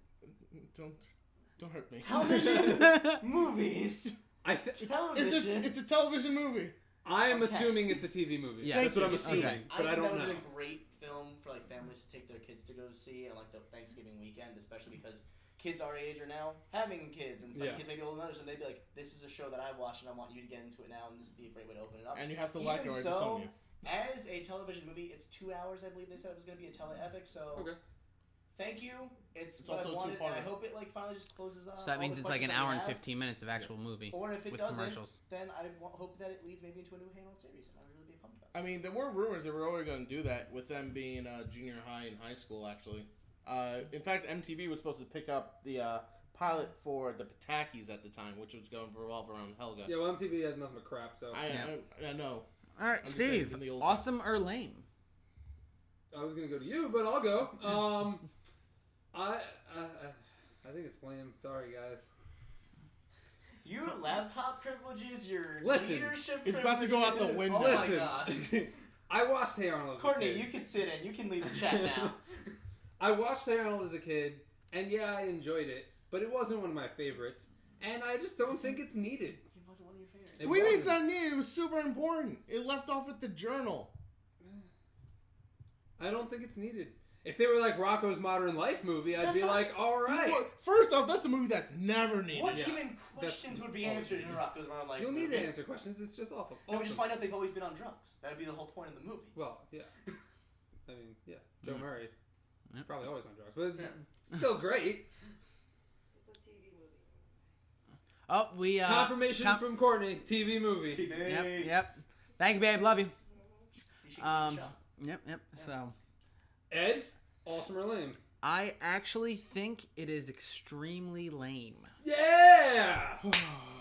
Don't hurt me. Television, movies, television. It's a television movie. I'm Okay. assuming it's a TV movie. Yeah. That's what I'm Okay. assuming, Okay. but I think don't that would know. have been a great film for like families to take their kids to go see on like the Thanksgiving weekend, especially because kids our age are now having kids, and some Yeah. kids may be older than others, and they'd be like, "This is a show that I watched, and I want you to get into it now, and this would be a great way to open it up." And you have to like it Even or so, disown you. as a television movie, it's 2 hours. I believe they said it was going to be a tele-epic. So, Okay. thank you. It's It's what also I a wanted, and I two-parter. hope it like finally just closes up. So that means it's like an hour and 15 minutes of actual movie Or if it with doesn't, commercials. then I hope that it leads maybe into a new Arnold series, and I'd really be pumped about it. I mean, there were rumors they were already going to do that with them being junior high and high school, actually. In fact, MTV was supposed to pick up the pilot for the Patakis at the time, which was going to revolve around Helga. Yeah, well, MTV has nothing but crap, so I know. All right, I'm just saying, Steve. in the old Awesome or lame? I was gonna go to you, but I'll go. I think it's lame. Sorry, guys. Your laptop privileges, your Listen, leadership it's about to go out the privileges. window. Oh Listen. my god. I watched Hey Arnold as a Courtney, kid. you can sit in. You can leave the chat now. I watched Hey Arnold as a kid, and yeah, I enjoyed it, but it wasn't one of my favorites, and I just don't think it's needed. It wasn't one of your favorites. It We mean it's wasn't. not needed. It was super important. It left off at the journal. I don't think it's needed. If they were like Rocco's Modern Life movie, I'd That's be not- like, all right. Well, first off, that's a movie that's never needed. What Yeah. even questions would be answered in Rocco's Modern Life? You'll need movie? to answer questions. It's just awful. No, we just Awesome. find out they've always been on drugs. That would be the whole point of the movie. Well, yeah. I mean, yeah. Joe Mm. Murray. Yeah. Probably always on drugs, but it's Yeah. still great. It's a TV movie. Oh, we Confirmation from Courtney. TV movie. Yep, yep. Thank you, babe. Love you. See, she can do the show. Yep. Yeah. So, Ed, awesome or lame? I actually think it is extremely lame. Yeah!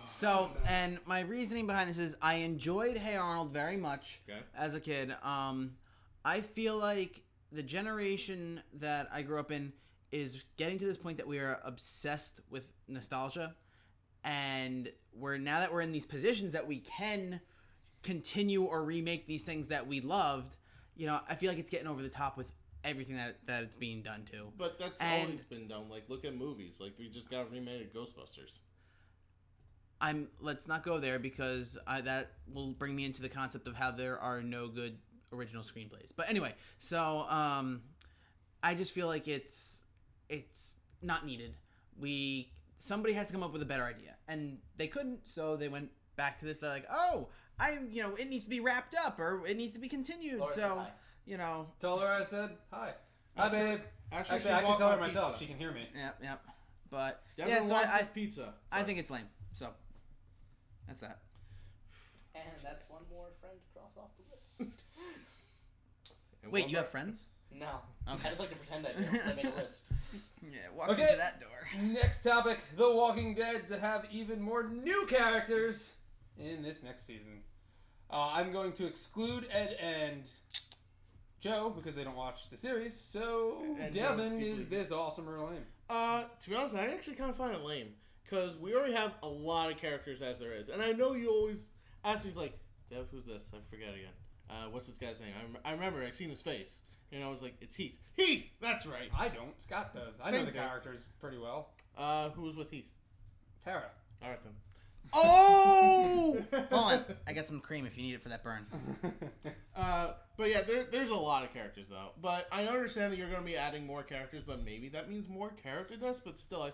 So, and my reasoning behind this is I enjoyed Hey Arnold very much Okay. as a kid. I feel like the generation that I grew up in is getting to this point that we are obsessed with nostalgia, and now that we're in these positions that we can continue or remake these things that we loved, I feel like it's getting over the top with everything that it's being done to. But that's always been done. Like, look at movies. Like, we just got remade of Ghostbusters. Let's not go there because that will bring me into the concept of how there are no good original screenplays. But anyway, so I just feel like it's not needed. Somebody has to come up with a better idea, and they couldn't, so they went back to this. They're like, oh, it needs to be wrapped up or it needs to be continued. Laura says So hi. Tell her I said hi. Hi, babe. Actually, she I can bought tell her my myself. pizza. She can hear me. Yep. But Devin yeah, so wants I his pizza. I think it's lame. So that's that. And that's one more friend to cross off the list. And Wait, one you more- have friends? No. Okay. I just like to pretend I do because I made a list. Yeah, walk Okay. into that door. Next topic: The Walking Dead to have even more new characters in this next season. I'm going to exclude Ed and Joe because they don't watch the series. So And Devin, Joe is this awesome or lame? To be honest, I actually kind of find it lame because we already have a lot of characters as there is, and I know you always ask me, like, Dev, who's this? I forget again. What's this guy's name? I remember I seen his face, and I was like, it's Heath. Heath, that's right. I don't. Scott does. I Same know the thing. characters pretty well. Who was with Heath? Tara. I reckon. Oh! Hold on. I got some cream if you need it for that burn. But yeah, there's a lot of characters though. But I understand that you're going to be adding more characters, but maybe that means more character deaths. But still,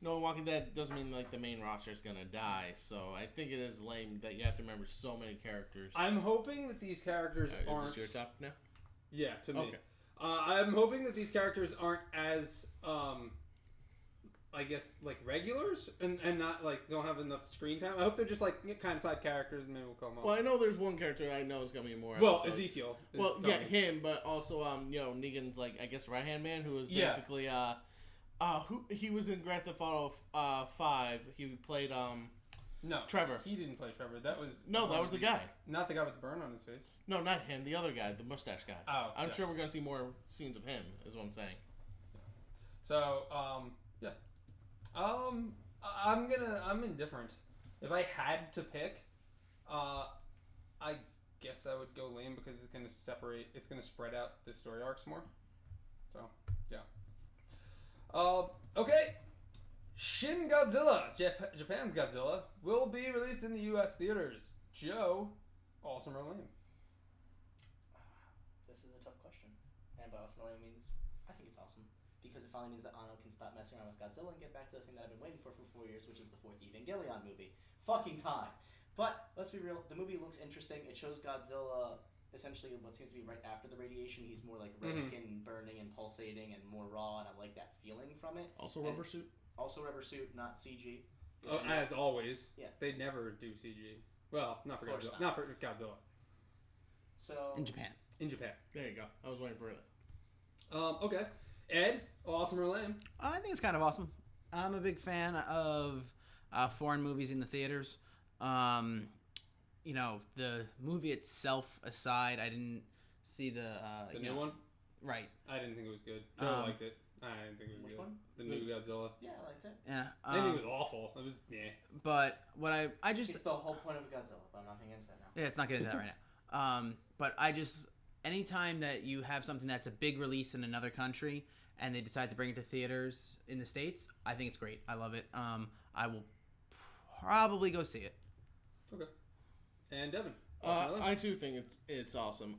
no Walking Dead doesn't mean like the main roster is going to die. So I think it is lame that you have to remember so many characters. I'm hoping that these characters aren't. Is this your topic now? Yeah, to me. Okay. I'm hoping that these characters aren't as, I guess, like regulars and not like don't have enough screen time. I hope they're just like kind of side characters and maybe we'll call them up. Well, I know there's one character I know is going to be more. Well, episodes. Ezekiel. is Well, yeah, coming. him, but also Negan's like I guess right hand man who was Yeah. basically who he was in Grand Theft Auto 5. He played No, Trevor. He didn't play Trevor. That was that was the guy. Not the guy with the burn on his face. No, not him. The other guy, the mustache guy. Oh, I'm yes. sure we're gonna see more scenes of him. Is what I'm saying. So, yeah. I'm indifferent. If I had to pick, I guess I would go lame because it's gonna spread out the story arcs more. So, yeah. Okay. Shin Godzilla, Japan's Godzilla, will be released in the U.S. theaters. Joe, awesome or lame? This is a tough question. And by awesome really means I think it's awesome. Because it finally means that Arnold can stop messing around with Godzilla and get back to the thing that I've been waiting for 4 years, which is the 4th Evangelion movie. Fucking time. But, let's be real, the movie looks interesting. It shows Godzilla essentially what seems to be right after the radiation. He's more like red skin burning and pulsating and more raw, and I like that feeling from it. Also rubber suit. Also rubber suit, not CG. Oh, as always. Yeah. They never do CG. Well, not for Of course Godzilla. not. Not for Godzilla. So In Japan. In Japan. There you go. I was waiting for it. Okay. Ed, awesome or lame? I think it's kind of awesome. I'm a big fan of foreign movies in the theaters. The movie itself aside, I didn't see the new one? Right. I didn't think it was good. Joe liked it. I didn't think it was Which good. one? The new Godzilla. yeah, I liked it. Yeah. I think it was awful. It was, yeah. But what I just It's the whole point of Godzilla, but I'm not against that now. yeah, it's not getting into that right now. But I just anytime that you have something that's a big release in another country and they decide to bring it to theaters in the States, I think it's great. I love it. I will probably go see it. Okay. And Devin. awesome or lame? I too think it's awesome.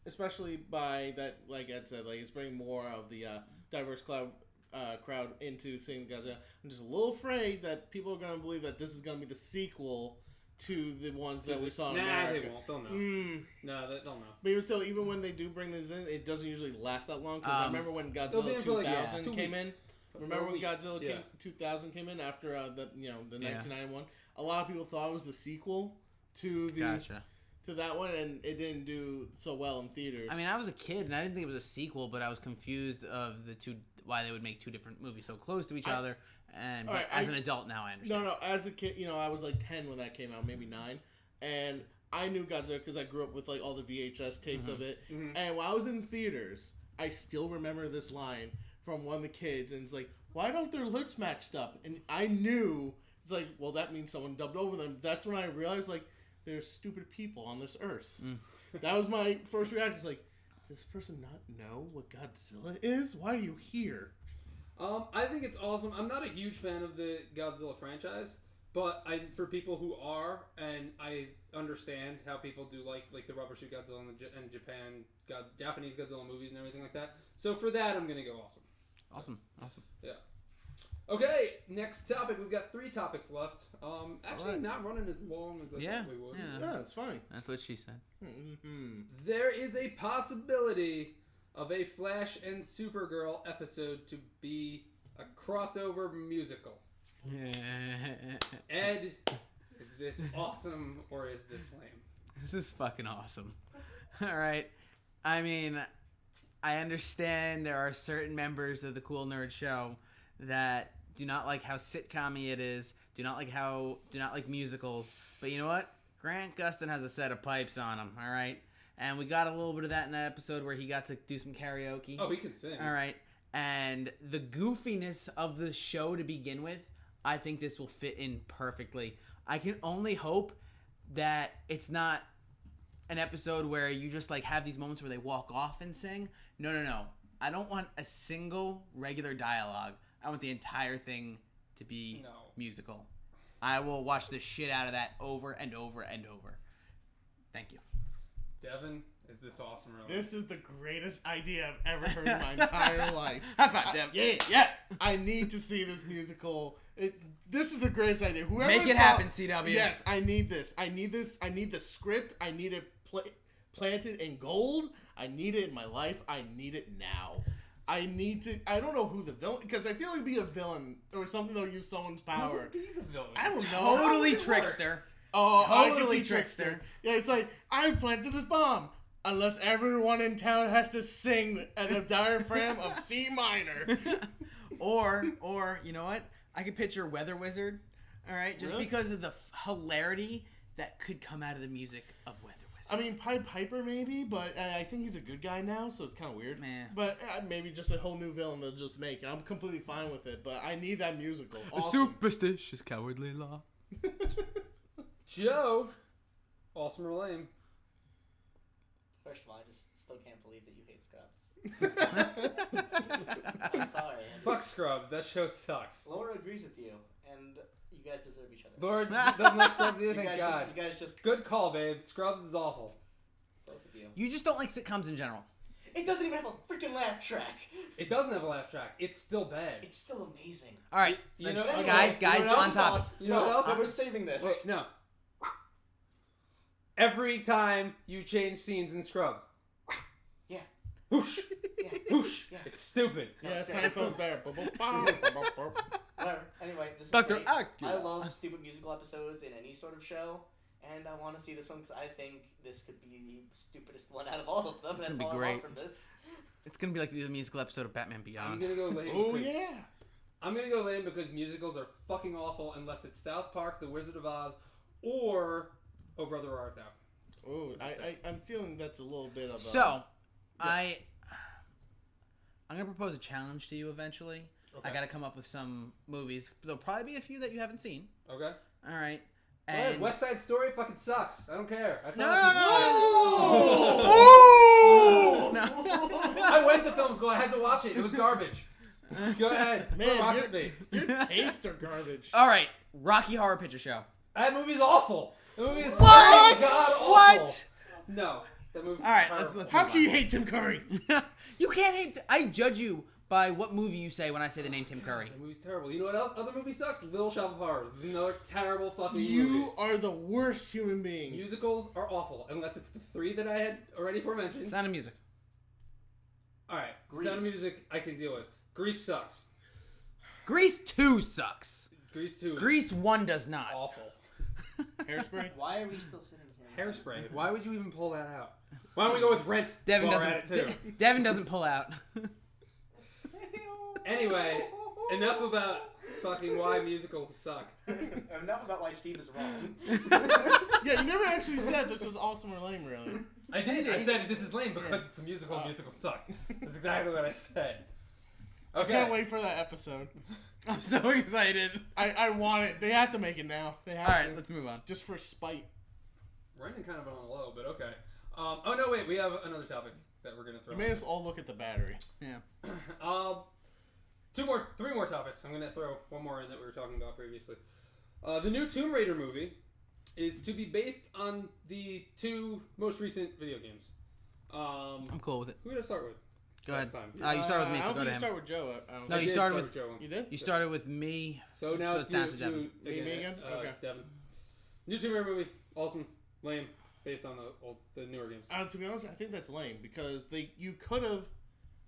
Especially by that, like Ed said, like it's bringing more of the diverse crowd into seeing Godzilla. I'm just a little afraid that people are going to believe that this is going to be the sequel to the ones that we saw in America. They won't. They'll know. No, they'll know. But even still, even when they do bring this in, it doesn't usually last that long. Because I remember when they'll be Godzilla in for, like, 2000 2 came weeks. in. Remember when Godzilla Yeah. 2000 came in after the 1991? A lot of people thought it was the sequel to the Gotcha. to that one, and it didn't do so well in theaters. I mean, I was a kid and I didn't think it was a sequel, but I was confused of the two why they would make two different movies so close to each other. And but Alright, as an adult now, I understand. No, as a kid, I was like 10 when that came out, maybe 9, and I knew Godzilla because I grew up with like all the VHS tapes of it. And while I was in theaters, I still remember this line from one of the kids, and it's like, "Why don't their lips matched up?" And I knew it's like, well, that means someone dubbed over them. That's when I realized like there's stupid people on this earth. That was my first reaction. It's like, Does this person not know what Godzilla is? Why are you here? I think it's awesome. I'm not a huge fan of the Godzilla franchise, but for people who are, and I understand how people do like the rubber suit Godzilla and Japan, Japanese Godzilla movies and everything like that. So for that, I'm gonna go awesome. Awesome. Yeah. Okay, next topic. We've got 3 topics left. Actually, right. not running as long as I thought we would. Yeah, it's fine. That's what she said. Mm-hmm. There is a possibility of a Flash and Supergirl episode to be a crossover musical. Ed, is this awesome or is this lame? This is fucking awesome. All right. I mean, I understand there are certain members of the Cool Nerd Show that do not like how sitcom-y it is, do not like musicals. But you know what? Grant Gustin has a set of pipes on him, all right? And we got a little bit of that in that episode where he got to do some karaoke. Oh, he can sing. All right. And the goofiness of the show to begin with, I think this will fit in perfectly. I can only hope that it's not an episode where you just like have these moments where they walk off and sing. No. I don't want a single regular dialogue. I want the entire thing to be musical. I will watch the shit out of that over and over and over. Thank you. Devin, is this awesome? Really? This is the greatest idea I've ever heard in my entire life. High five, Dev. Yeah. I need to see this musical. This is the greatest idea. Whoever Make it happen, CW. Yes, I need this. I need the script. I need it planted in gold. I need it in my life. I need it now. I don't know who the villain, because I feel like it'd be a villain or something that'll use someone's power. Who would be the villain? I don't know. Totally trickster. Oh, Totally I can see trickster. Yeah, it's like, I planted this bomb. Unless everyone in town has to sing at a diaphragm of C minor. Or, you know what? I could picture Weather Wizard, all right? Just Really? because of the hilarity that could come out of the music of Weather Wizard. I mean, Pied Piper maybe, but I think he's a good guy now, so it's kind of weird. Man. But maybe just a whole new villain they'll just make. I'm completely fine with it, but I need that musical. A Awesome. superstitious cowardly law. Joe, awesome or lame? First of all, I just still can't believe that you hate Scrubs. I'm sorry. Fuck Scrubs. That show sucks. Laura agrees with you, and you guys deserve each other. Lord doesn't like Scrubs either. you Thank guys God. you guys just Good call, babe. Scrubs is awful. both of you. You just don't like sitcoms in general. It doesn't even have a freaking laugh track. It doesn't have a laugh track. It's still bad. It's still amazing. All right. You know- Anyway, guys, you know what on else topic. is awesome? You know what else? No, we're saving this. Wait, no. Every time you change scenes in Scrubs. Yeah. Whoosh. Yeah. Whoosh. Yeah. It's stupid. Yeah, it's great. Seinfeld's better. Whatever. Anyway, this is Dr. great. Acula. I love stupid musical episodes in any sort of show, and I want to see this one because I think this could be the stupidest one out of all of them. It's That's gonna all be I want great. from this. It's going to be like the musical episode of Batman I'm Beyond. gonna go lame. Oh, because- yeah. I'm gonna go lame because musicals are fucking awful unless it's South Park, The Wizard of Oz, or Oh Brother Art Thou. Oh, I'm feeling that's a little bit of a... So, I'm going to propose a challenge to you eventually. Okay. I got to come up with some movies. There'll probably be a few that you haven't seen. Okay. All right. Hey, And West Side Story fucking sucks. I don't care. I saw No, it no, before. no. I went to film school. I had to watch it. It was garbage. Go ahead. Man, watch it me. your tastes are garbage. All right. Rocky Horror Picture Show. That movie's awful. The movie is What? fucking god awful. What? No. That movie's All right, terrible. let's How move can on. you hate Tim Curry? You can't hate. I judge you by what movie you say when I say the name Tim Curry. That movie's terrible. You know what else? Other movie sucks? Little Shop of Horrors. This is another terrible fucking movie. You are the worst human being. Musicals are awful, unless it's the 3 that I had already aforementioned. Sound of Music. Alright, Grease. Sound of Music I can deal with. Grease sucks. Grease 2 sucks. Grease 2 is Grease 1 does not. awful. Hairspray? Why are we still sitting here? Hairspray. Why would you even pull that out? Why don't we go with Rent? Devin while we're at doesn't. it too? Devin doesn't pull out. Anyway, enough about fucking why musicals suck. Enough about why Steve is wrong. Yeah, you never actually said this was awesome or lame, really. I did. I said this is lame because it's a musical. and musicals suck. That's exactly what I said. I Okay. can't wait for that episode. I'm so excited. I want it. They have to make it now. They have All right, to. let's move on. Just for spite. Running kind of on a low, but okay. Oh no, wait. We have another topic. that we're gonna throw. You made us all look at the battery. Yeah. Three more topics. I'm gonna throw one more in that we were talking about previously. The new Tomb Raider movie is to be based on the 2 most recent video games. I'm cool with it. Who did I start with? Go ahead. Time? You started with me, I so don't go think to you him. start with Joe. I don't No, think. you did started start with Joe once. You did? You started with me. So now so it's down you, to Devin. you Me again? Okay. Devin. New Tomb Raider movie, awesome, lame, based on the newer games. To be honest, I think that's lame because you could have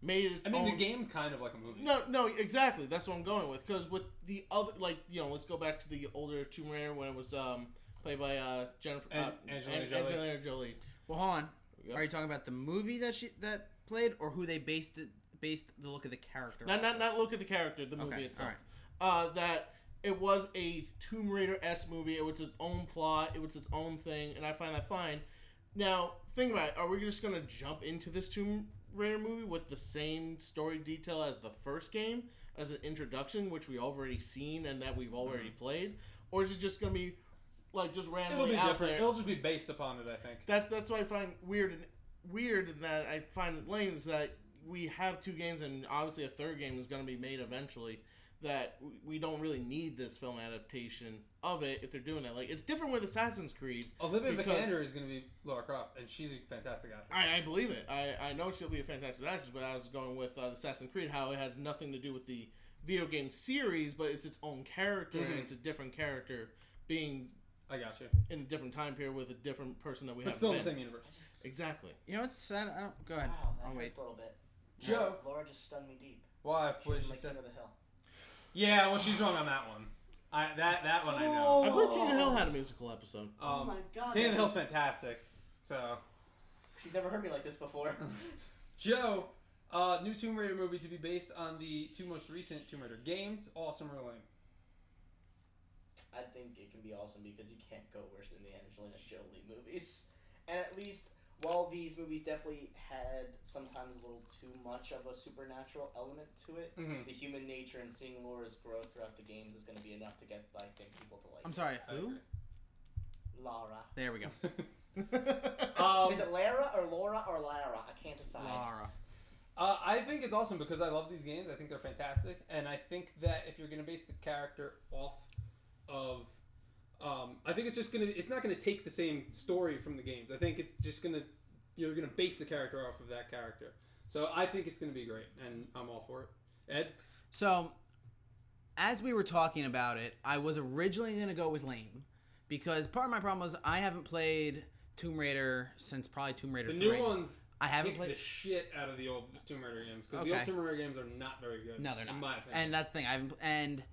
made its I mean, own... the game's kind of like a movie. No, exactly. That's what I'm going with. Because with the other, let's go back to the older Tomb Raider when it was played by Angelina Jolie. Well, hold on. Yep. Are you talking about the movie that played, or who they based the look of the character? Not look at the character, the movie itself. All That it was a Tomb Raider-esque movie. It was its own plot. It was its own thing, and I find that fine. Now, think about it. Are we just going to jump into this Tomb Raider movie with the same story detail as the first game, as an introduction, which we already seen and that we've already played? Or is it just going to be, just randomly out there? It'll just be based upon it, I think. That's what I find weird that I find it lame is that we have 2 games and obviously a third game is going to be made eventually, that we don't really need this film adaptation of it if they're doing that. Like, it's different with Assassin's Creed. Olivia Vikander is going to be Lara Croft, and she's a fantastic actress. I believe it. I know she'll be a fantastic actress, but I was going with Assassin's Creed, how it has nothing to do with the video game series, but it's its own character, and it's a different character being... I got you. In a different time period with a different person that we have. But still in the same universe. Exactly. You know what's sad? I don't. Go ahead. Wow, that I'll wait. hurts a little bit. Joe. Laura just stunned me deep. Why? What did She's she say? King of the Hill. Yeah, well, she's wrong on that one. That one I know. I believe King of the Hill had a musical episode. Oh my god. King of the Hill's fantastic. So, She's never heard me like this before. Joe, new Tomb Raider movie to be based on the 2 most recent Tomb Raider games, awesome or lame? I think it can be awesome because you can't go worse than the Angelina Jolie movies. And at least, while these movies definitely had sometimes a little too much of a supernatural element to it, the human nature and seeing Laura's growth throughout the games is going to be enough to get, I think, people to like I'm sorry. I Who? agree. Laura. There we go. Is it Lara or Laura or Lara? I can't decide. Lara. I think it's awesome because I love these games. I think they're fantastic. And I think that if you're going to base the character off of... I think it's just going to... It's not going to take the same story from the games. I think it's just going to... You're going to base the character off of that character. So I think it's going to be great. And I'm all for it. Ed? So, as we were talking about it, I was originally going to go with lame. Because part of my problem was I haven't played Tomb Raider since probably Tomb Raider 3. The new ones... I haven't kick played the shit out of the old Tomb Raider games because the Okay. old Tomb Raider games are not very good. No, they're not. In my opinion. And that's the thing. And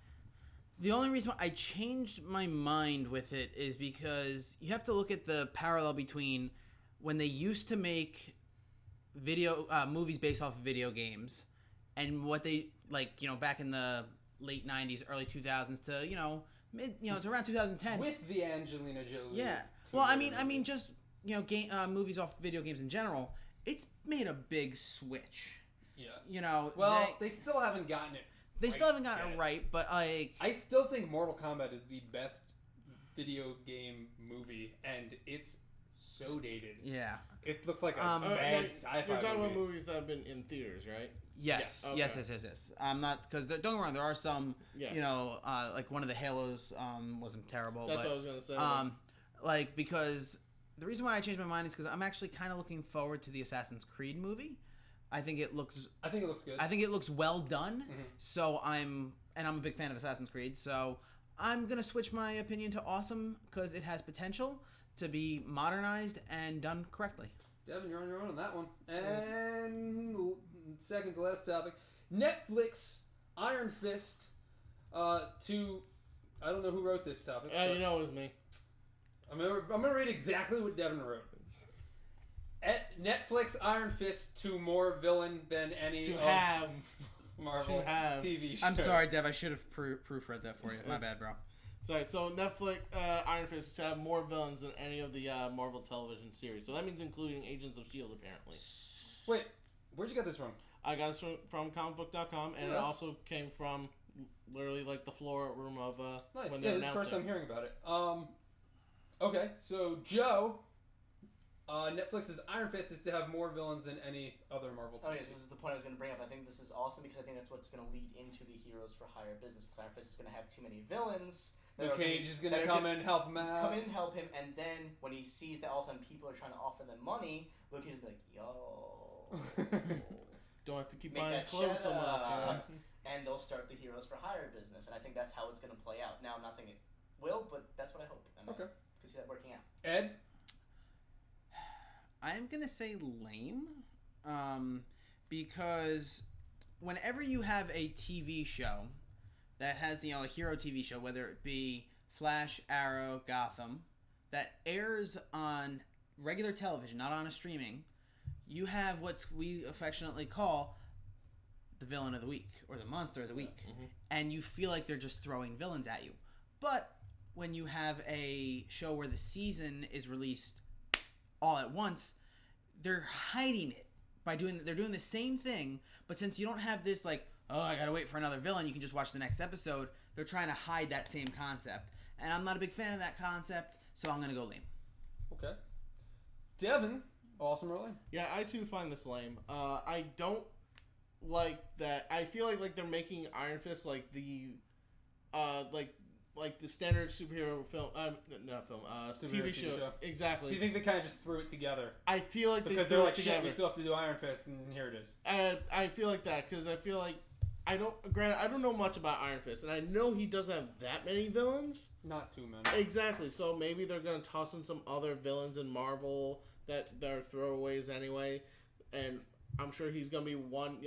the only reason why I changed my mind with it is because you have to look at the parallel between when they used to make movies based off of video games and what they back in the late 90s, early 2000s to to around 2010 with the Angelina Jolie. Yeah. Tomb Well, Raider I mean movie. just movies off video games in general. It's made a big switch. Yeah. Well, they still haven't gotten it. They still haven't gotten it right, but I still think Mortal Kombat is the best video game movie, and it's so dated. Yeah. It looks like a bad sci-fi You're talking movie. about movies that have been in theaters, right? Yes. Okay. Yes. I'm not because don't get me wrong. There are some. Yeah. Like one of the Halos wasn't terrible. That's but, what I was gonna say. Because the reason why I changed my mind is because I'm actually kind of looking forward to the Assassin's Creed movie. I think it looks good. I think it looks well done. Mm-hmm. So I'm a big fan of Assassin's Creed. So I'm gonna switch my opinion to awesome because it has potential to be modernized and done correctly. Devin, you're on your own on that one. And second to last topic, Netflix Iron Fist. I don't know who wrote this topic. You know it was me. I'm gonna read exactly what Devin wrote. Netflix Iron Fist to more villain than any Marvel TV shows. I'm sorry, Dev. I should have proofread that for you. My bad, bro. Sorry. So Netflix Iron Fist to have more villains than any of the Marvel television series. So that means including Agents of S.H.I.E.L.D. apparently. Wait, where'd you get this from? I got this from comicbook.com, and it also came from literally like the floor room of Nice. when Yeah, they this is the announced first it. time hearing about it. Okay, so Joe, Netflix's Iron Fist is to have more villains than any other Marvel TV. Oh yeah, this is the point I was going to bring up. I think this is awesome because I think that's what's going to lead into the Heroes for Hire business. Because Iron Fist is going to have too many villains. Luke Cage is going to come in and help him out. Come in and help him, and then when he sees that all of a sudden people are trying to offer them money, Luke Cage is going to be like, yo. Don't have to keep Make buying that clothes so much. And they'll start the Heroes for Hire business. And I think that's how it's going to play out. Now, I'm not saying it will, but that's what I hope. And Okay. I can see that working out. Ed? I'm gonna say lame, because whenever you have a TV show that has a hero TV show, whether it be Flash, Arrow, Gotham, that airs on regular television, not on a streaming, you have what we affectionately call the villain of the week or the monster of the week, and you feel like they're just throwing villains at you. But when you have a show where the season is released all at once, they're hiding it by they're doing the same thing, but since you don't have this I gotta wait for another villain, you can just watch the next episode. They're trying to hide that same concept, and I'm not a big fan of that concept, so I'm gonna go lame. Okay. Devin, awesome or lame? Yeah, I too find this lame. I don't like that. I feel like they're making Iron Fist like the the standard superhero film, TV show. Exactly. So you think they kind of just threw it together? I feel like because they're like, shit, we still have to do Iron Fist, and here it is. I feel like that because I feel like I don't know much about Iron Fist, and I know he doesn't have that many villains. Not too many. Exactly. So maybe they're gonna toss in some other villains in Marvel that are throwaways anyway, and I'm sure he's gonna be one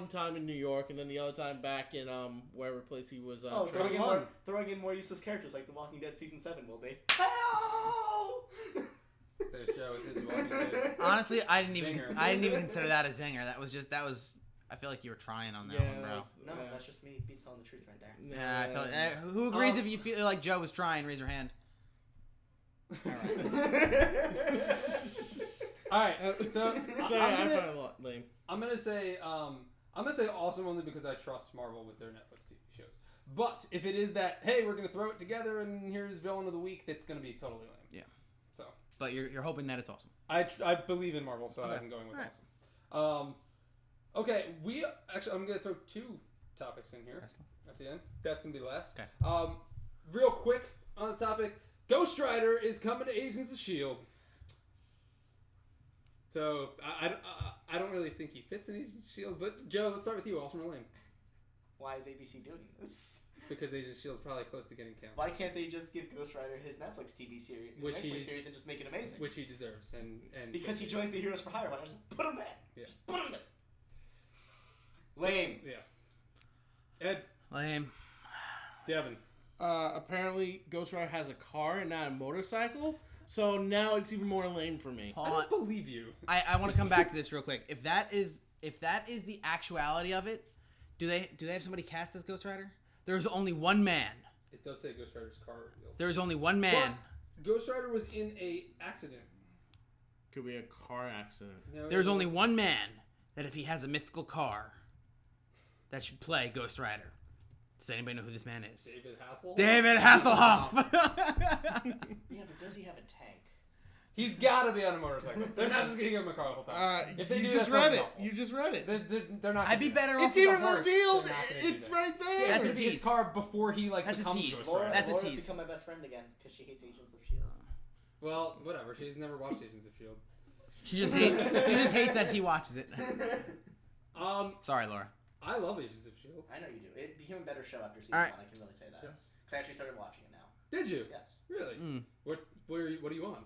time in New York, and then the other time back in wherever place he was. Throwing in more useless characters like The Walking Dead season 7 will be. Hello! There's Joe with his Walking Dead. Honestly, I didn't even consider that a zinger. That was. I feel like you were trying on that one, bro. That's just me telling the truth right there. Yeah, I felt. Who agrees if you feel like Joe was trying? Raise your hand. All right. So I find it a lot lame. I'm gonna say awesome only because I trust Marvel with their Netflix TV shows. But if it is that, hey, we're gonna throw it together and here's villain of the week, that's gonna be totally lame. Yeah. So. But you're hoping that it's awesome. I believe in Marvel, so Okay. I'm going with Right. awesome. Okay, I'm gonna throw two topics in here at the end. That's gonna be last. Okay. Real quick on the topic, Ghost Rider is coming to Agents of S.H.I.E.L.D. So I don't really think he fits in Agents of S.H.I.E.L.D. But Joe, let's start with you. Awesome or lame? Why is ABC doing this? Because Agents of S.H.I.E.L.D. is probably close to getting canceled. Why can't they just give Ghost Rider his Netflix TV series, and just make it amazing? Which he deserves, and because he joins the Heroes for Hire. Why not just put him there? Yeah. Just put him there. Lame. Yeah. Ed. Lame. Devin. Apparently, Ghost Rider has a car and not a motorcycle, so now it's even more lame for me. I don't believe you. I want to come back to this real quick. If that is the actuality of it, do they have somebody cast as Ghost Rider? There's only one man. It does say Ghost Rider's car revealed. There's only one man. But Ghost Rider was in a accident. Could be a car accident. No, There's only one man that if he has a mythical car, that should play Ghost Rider. Does anybody know who this man is? David Hasselhoff. David Hasselhoff. Yeah, but does he have a tank? He's got to be on a motorcycle. They're not just getting him a car the whole time. If they you do, just that's read fucking it. awful. You just read it. They're not. I'd be better off It's with a even horse. revealed. They're not gonna do It's that. right there. Yeah, That's it's a gonna be his tease. car before he That's a becomes tease. Ghost Laura, Rider. That's a Laura's tease. become my best friend again because she hates Agents of S.H.I.E.L.D. Well, whatever. She's never watched Agents of S.H.I.E.L.D. She just hates that she watches it. Sorry, Laura. I love Agents of S.H.I.E.L.D. I know you do. It became a better show after season All right. 1. I can really say that. Yes. Because I actually started watching it now. Did you? Yes. Really? Mm. What are you on?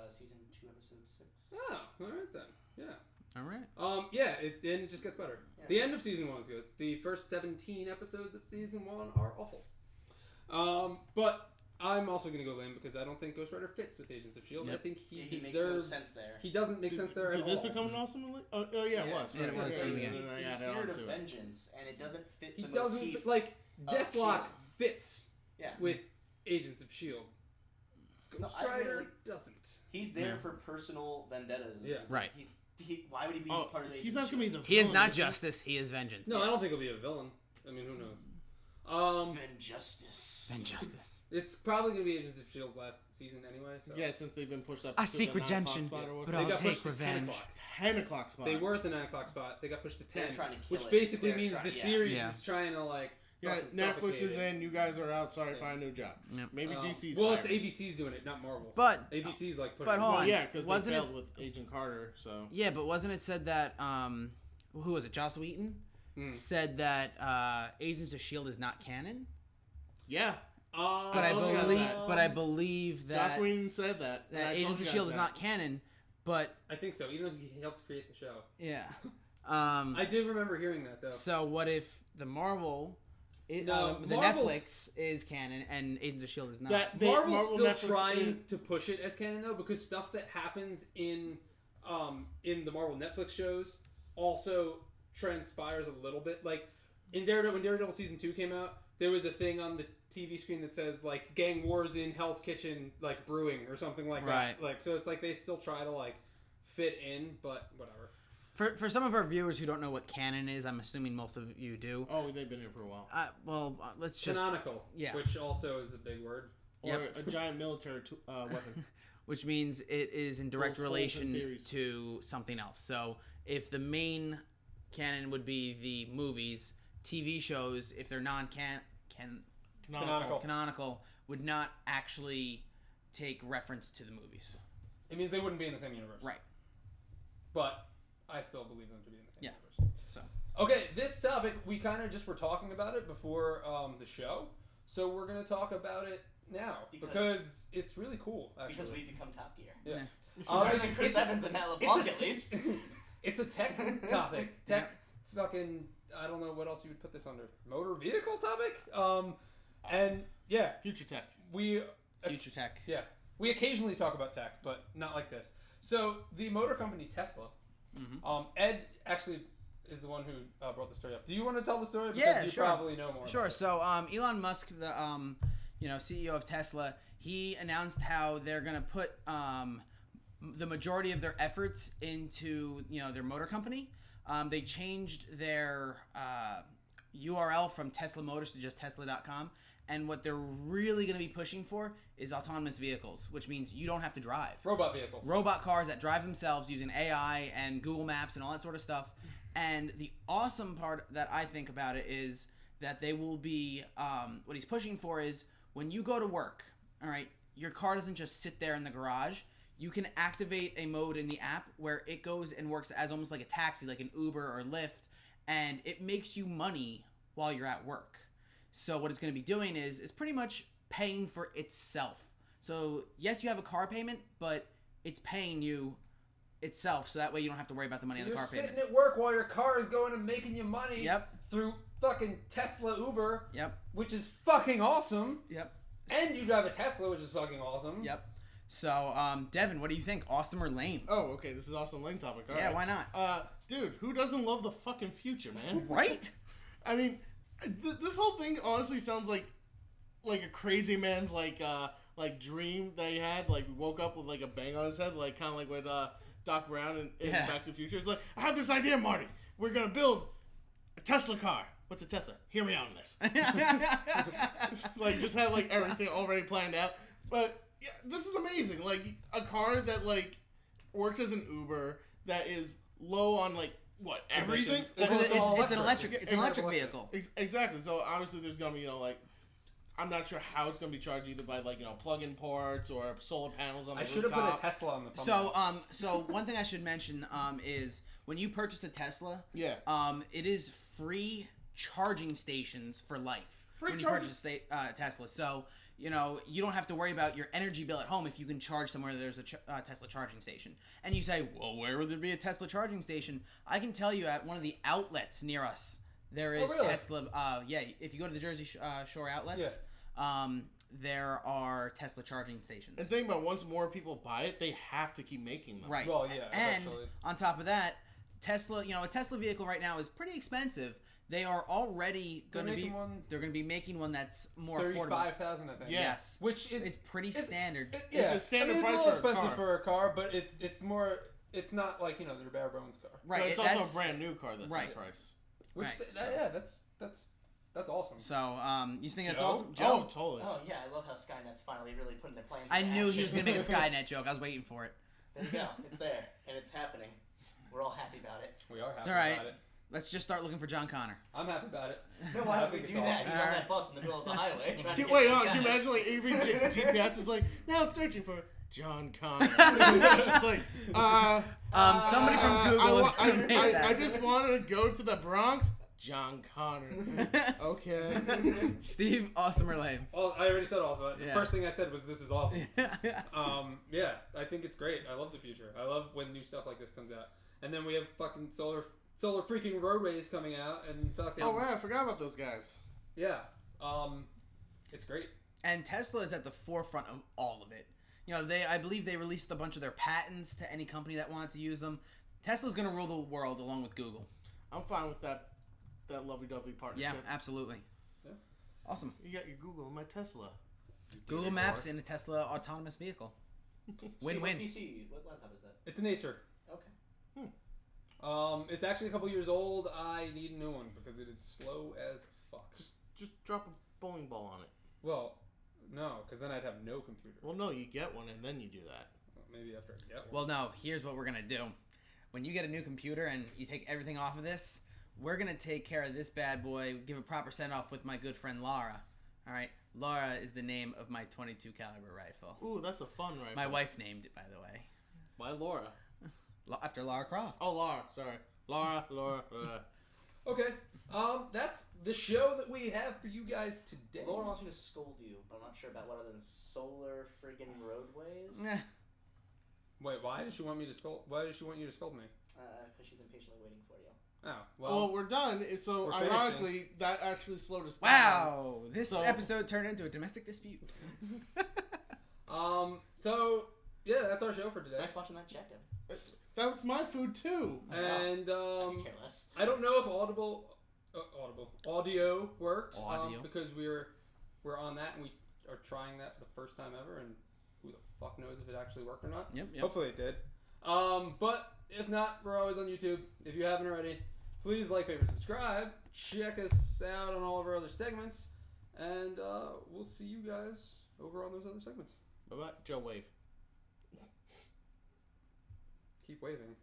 Season 2, episode 6. Oh, all right then. Yeah. All right. Yeah, and it just gets better. Yeah. The end of season 1 is good. The first 17 episodes of season 1 are awful. But I'm also going to go lame because I don't think Ghost Rider fits with Agents of S.H.I.E.L.D. Yep. I think he makes no deserves... sense there. He doesn't make sense there at Did all. this become an awesome? Oh yeah, it was. Yeah, it was. Okay, Yeah. and He's then I the added spirit on of to it. vengeance, and it doesn't fit He the doesn't... motif. Like, of Deathlock S.H.I.E.L.D. fits Yeah. with Agents of S.H.I.E.L.D. Ghost No, I Rider really- doesn't. He's there for personal vendettas. Yeah. Right. Why would he be part of the He's not gonna be the. He is villain, not he? justice. He is vengeance. No, I don't think he'll be a villain. I mean, who knows? Injustice. It's probably gonna be Agents of S.H.I.E.L.D.'s last season anyway. So. Yeah, since they've been pushed up. I to seek the 9 o'clock redemption, spot or but whatever. They got I'll pushed take to 10 revenge. o'clock. 10 o'clock spot. They were at the 9 o'clock spot. They got pushed to 10, They're trying to kill which it. basically They're means trying- the yeah. series Yeah. is trying to like. Yeah, fucking Netflix suffocate is it. in. You guys are out. Sorry, Yeah. find a new job. Yep. Maybe DC's. Well, it's hiring. ABC's doing it, not Marvel. But ABC's like putting. but hold Well, on. yeah, because they Wasn't failed it- with Agent Carter. So yeah, but wasn't it said that who was it? Joss Whedon said that Agents of Shield is not canon. yeah, But I told you guys believe, that. but I believe that Joss Whedon said that. and I told Agents you of guys Shield is that. not canon. But I think so. Even though he helped create the show. yeah. I did remember hearing that though. So what if the Marvel, No, the Marvel's- Netflix is canon and Agents of Shield is not? Marvel's Marvel still Netflix trying is- to push it as canon though, because stuff that happens in the Marvel Netflix shows also transpires a little bit. Like in Daredevil, when Daredevil season 2 came out, there was a thing on the TV screen that says like gang wars in Hell's Kitchen like brewing or something like Right. that. Like so, it's like they still try to like fit in, but whatever. For some of our viewers who don't know what canon is, I'm assuming most of you do. Oh, they've been here for a while. Let's just Canonical, yeah. which also is a big word. Or Yep. a giant military weapon. which means it is in direct Both holes and relation theories. to something else. So if the main canon would be the movies, TV shows, if they're canonical, would not actually take reference to the movies. It means they wouldn't be in the same universe. Right. But I still believe them to be in the same Yeah. universe. So Okay, this topic, we kind of just were talking about it before the show. So we're going to talk about it now. Because it's really cool, actually. Because we've become Top Gear. Yeah. Other than Chris Evans and Matt LeBlanc, at least. It's a tech topic. Tech fucking, I don't know what else you would put this under. Motor vehicle topic? And yeah, Future tech. future tech. Yeah. We occasionally talk about tech, but not like this. So the motor company Tesla, Ed actually is the one who brought the story up. Do you want to tell the story? Because Yeah, you sure. probably know more. Sure. about it. So Elon Musk, the CEO of Tesla, he announced how they're going to put the majority of their efforts into their motor company. They changed their URL from Tesla Motors to just Tesla.com. And what they're really going to be pushing for is autonomous vehicles, which means you don't have to drive. Robot vehicles. Robot cars that drive themselves using AI and Google Maps and all that sort of stuff. And the awesome part that I think about it is that they will be, what he's pushing for is when you go to work, all right, your car doesn't just sit there in the garage. You can activate a mode in the app where it goes and works as almost like a taxi, like an Uber or Lyft, and it makes you money while you're at work. So what it's going to be doing is pretty much paying for itself. So yes, you have a car payment, but it's paying you itself, so that way you don't have to worry about the money on the You're car sitting payment. at work while your car is going and making you money. Yep. Through fucking Tesla Uber. Yep. Which is fucking awesome. Yep. And you drive a Tesla, which is fucking awesome. Yep. So, Devin, what do you think? Awesome or lame? Oh, okay. This is also a lane topic. All Yeah, right. why not? Dude, who doesn't love the fucking future, man? Right? I mean, this whole thing honestly sounds like a crazy man's like dream that he had. Like woke up with like a bang on his head, like kind of like with Doc Brown in Back to the Future. It's like, I have this idea, Marty. We're gonna build a Tesla car. What's a Tesla? Hear me out on this. Like just had like everything already planned out. But yeah, this is amazing. Like a car that like works as an Uber that is low on like what everything. Emissions. Well, It's an electric Electric. vehicle. Exactly. So obviously there's gonna be like. I'm not sure how it's going to be charged either by like plug-in ports or solar panels on the I should rooftop. have put a Tesla on the thumbnail. So one thing I should mention is when you purchase a Tesla, Yeah. it is free charging stations for life. Free when charging- you purchase a Tesla. So you don't have to worry about your energy bill at home if you can charge somewhere there's a Tesla charging station. And you say, well, where would there be a Tesla charging station? I can tell you at one of the outlets near us. There is really? Tesla. If you go to the Jersey Shore outlets, there are Tesla charging stations. And think about once more people buy it, they have to keep making them. Right. Well, yeah, And eventually. on top of that, Tesla, a Tesla vehicle right now is pretty expensive. They are already going to be they're going to be making one that's more affordable. $35,000, I think. Yeah. Yes. Which is It's pretty standard. yeah, It's a standard it's price a little for a expensive car. for a car, but it's more. It's not like their bare bones car. Right. But it's also a brand new car that's Right. that price. Which Right, that's That's awesome. So, you think that's Joe? awesome? Oh, Joe? totally. Oh yeah, I love how Skynet's finally really putting their plans. I into knew he action. was going to make a Skynet joke. I was waiting for it. There you go. It's there and it's happening. We're all happy about it. We are happy It's all right. about it. Let's just start looking for John Connor. I'm happy about it. No, why I would we think do it's that? awesome. He's on that bus in the middle of the highway trying to get Wait, these hold on. Can you guys. imagine like Avery GPS is like now searching for John Connor. It's like Somebody from Google is going to make that. I just wanted to go to the Bronx. John Connor. Okay. Steve, awesome or lame? Oh, I already said awesome. The Yeah. first thing I said was this is awesome. Yeah. Yeah, I think it's great. I love the future. I love when new stuff like this comes out. And then we have fucking solar freaking roadways coming out and fucking Oh right, I forgot about those guys. yeah. It's great. And Tesla is at the forefront of all of it. You know, I believe they released a bunch of their patents to any company that wanted to use them. Tesla's going to rule the world along with Google. I'm fine with that lovey-dovey partnership. Yeah, absolutely. Yeah. Awesome. You got your Google and my Tesla. Google Maps in a Tesla autonomous vehicle. Win-win. What PC? What laptop is that? It's an Acer. Okay. It's actually a couple years old. I need a new one because it is slow as fuck. Just drop a bowling ball on it. Well, no, because then I'd have no computer. Well, no, you get one and then you do that. Maybe after I get one. Well, no, here's what we're going to do. When you get a new computer and you take everything off of this, we're going to take care of this bad boy, give a proper send-off with my good friend Laura. All right? Laura is the name of my .22 caliber rifle. Ooh, that's a fun rifle. My wife named it, by the way. Why Laura? After Lara Croft. Oh, Laura. Sorry. Laura. Okay. That's the show that we have for you guys today. Laura wants me to scold you, but I'm not sure about what other than solar friggin' roadways. Wait, why does she want me to scold? Why does she want you to scold me? Because she's impatiently waiting for you. Oh, Well, we're done. So, we're ironically, that actually slowed us down. Wow. This episode turned into a domestic dispute. So yeah, that's our show for today. Nice watching that chat, Devin. That was my food, too. And I could care less. I don't know if audio worked. Audio. Because we're on that and we are trying that for the first time ever, and who the fuck knows if it actually worked or not. Yep. Hopefully it did. But if not, we're always on YouTube. If you haven't already, please like, favorite, subscribe. Check us out on all of our other segments, and we'll see you guys over on those other segments. Bye-bye. Joe, wave. Keep waving.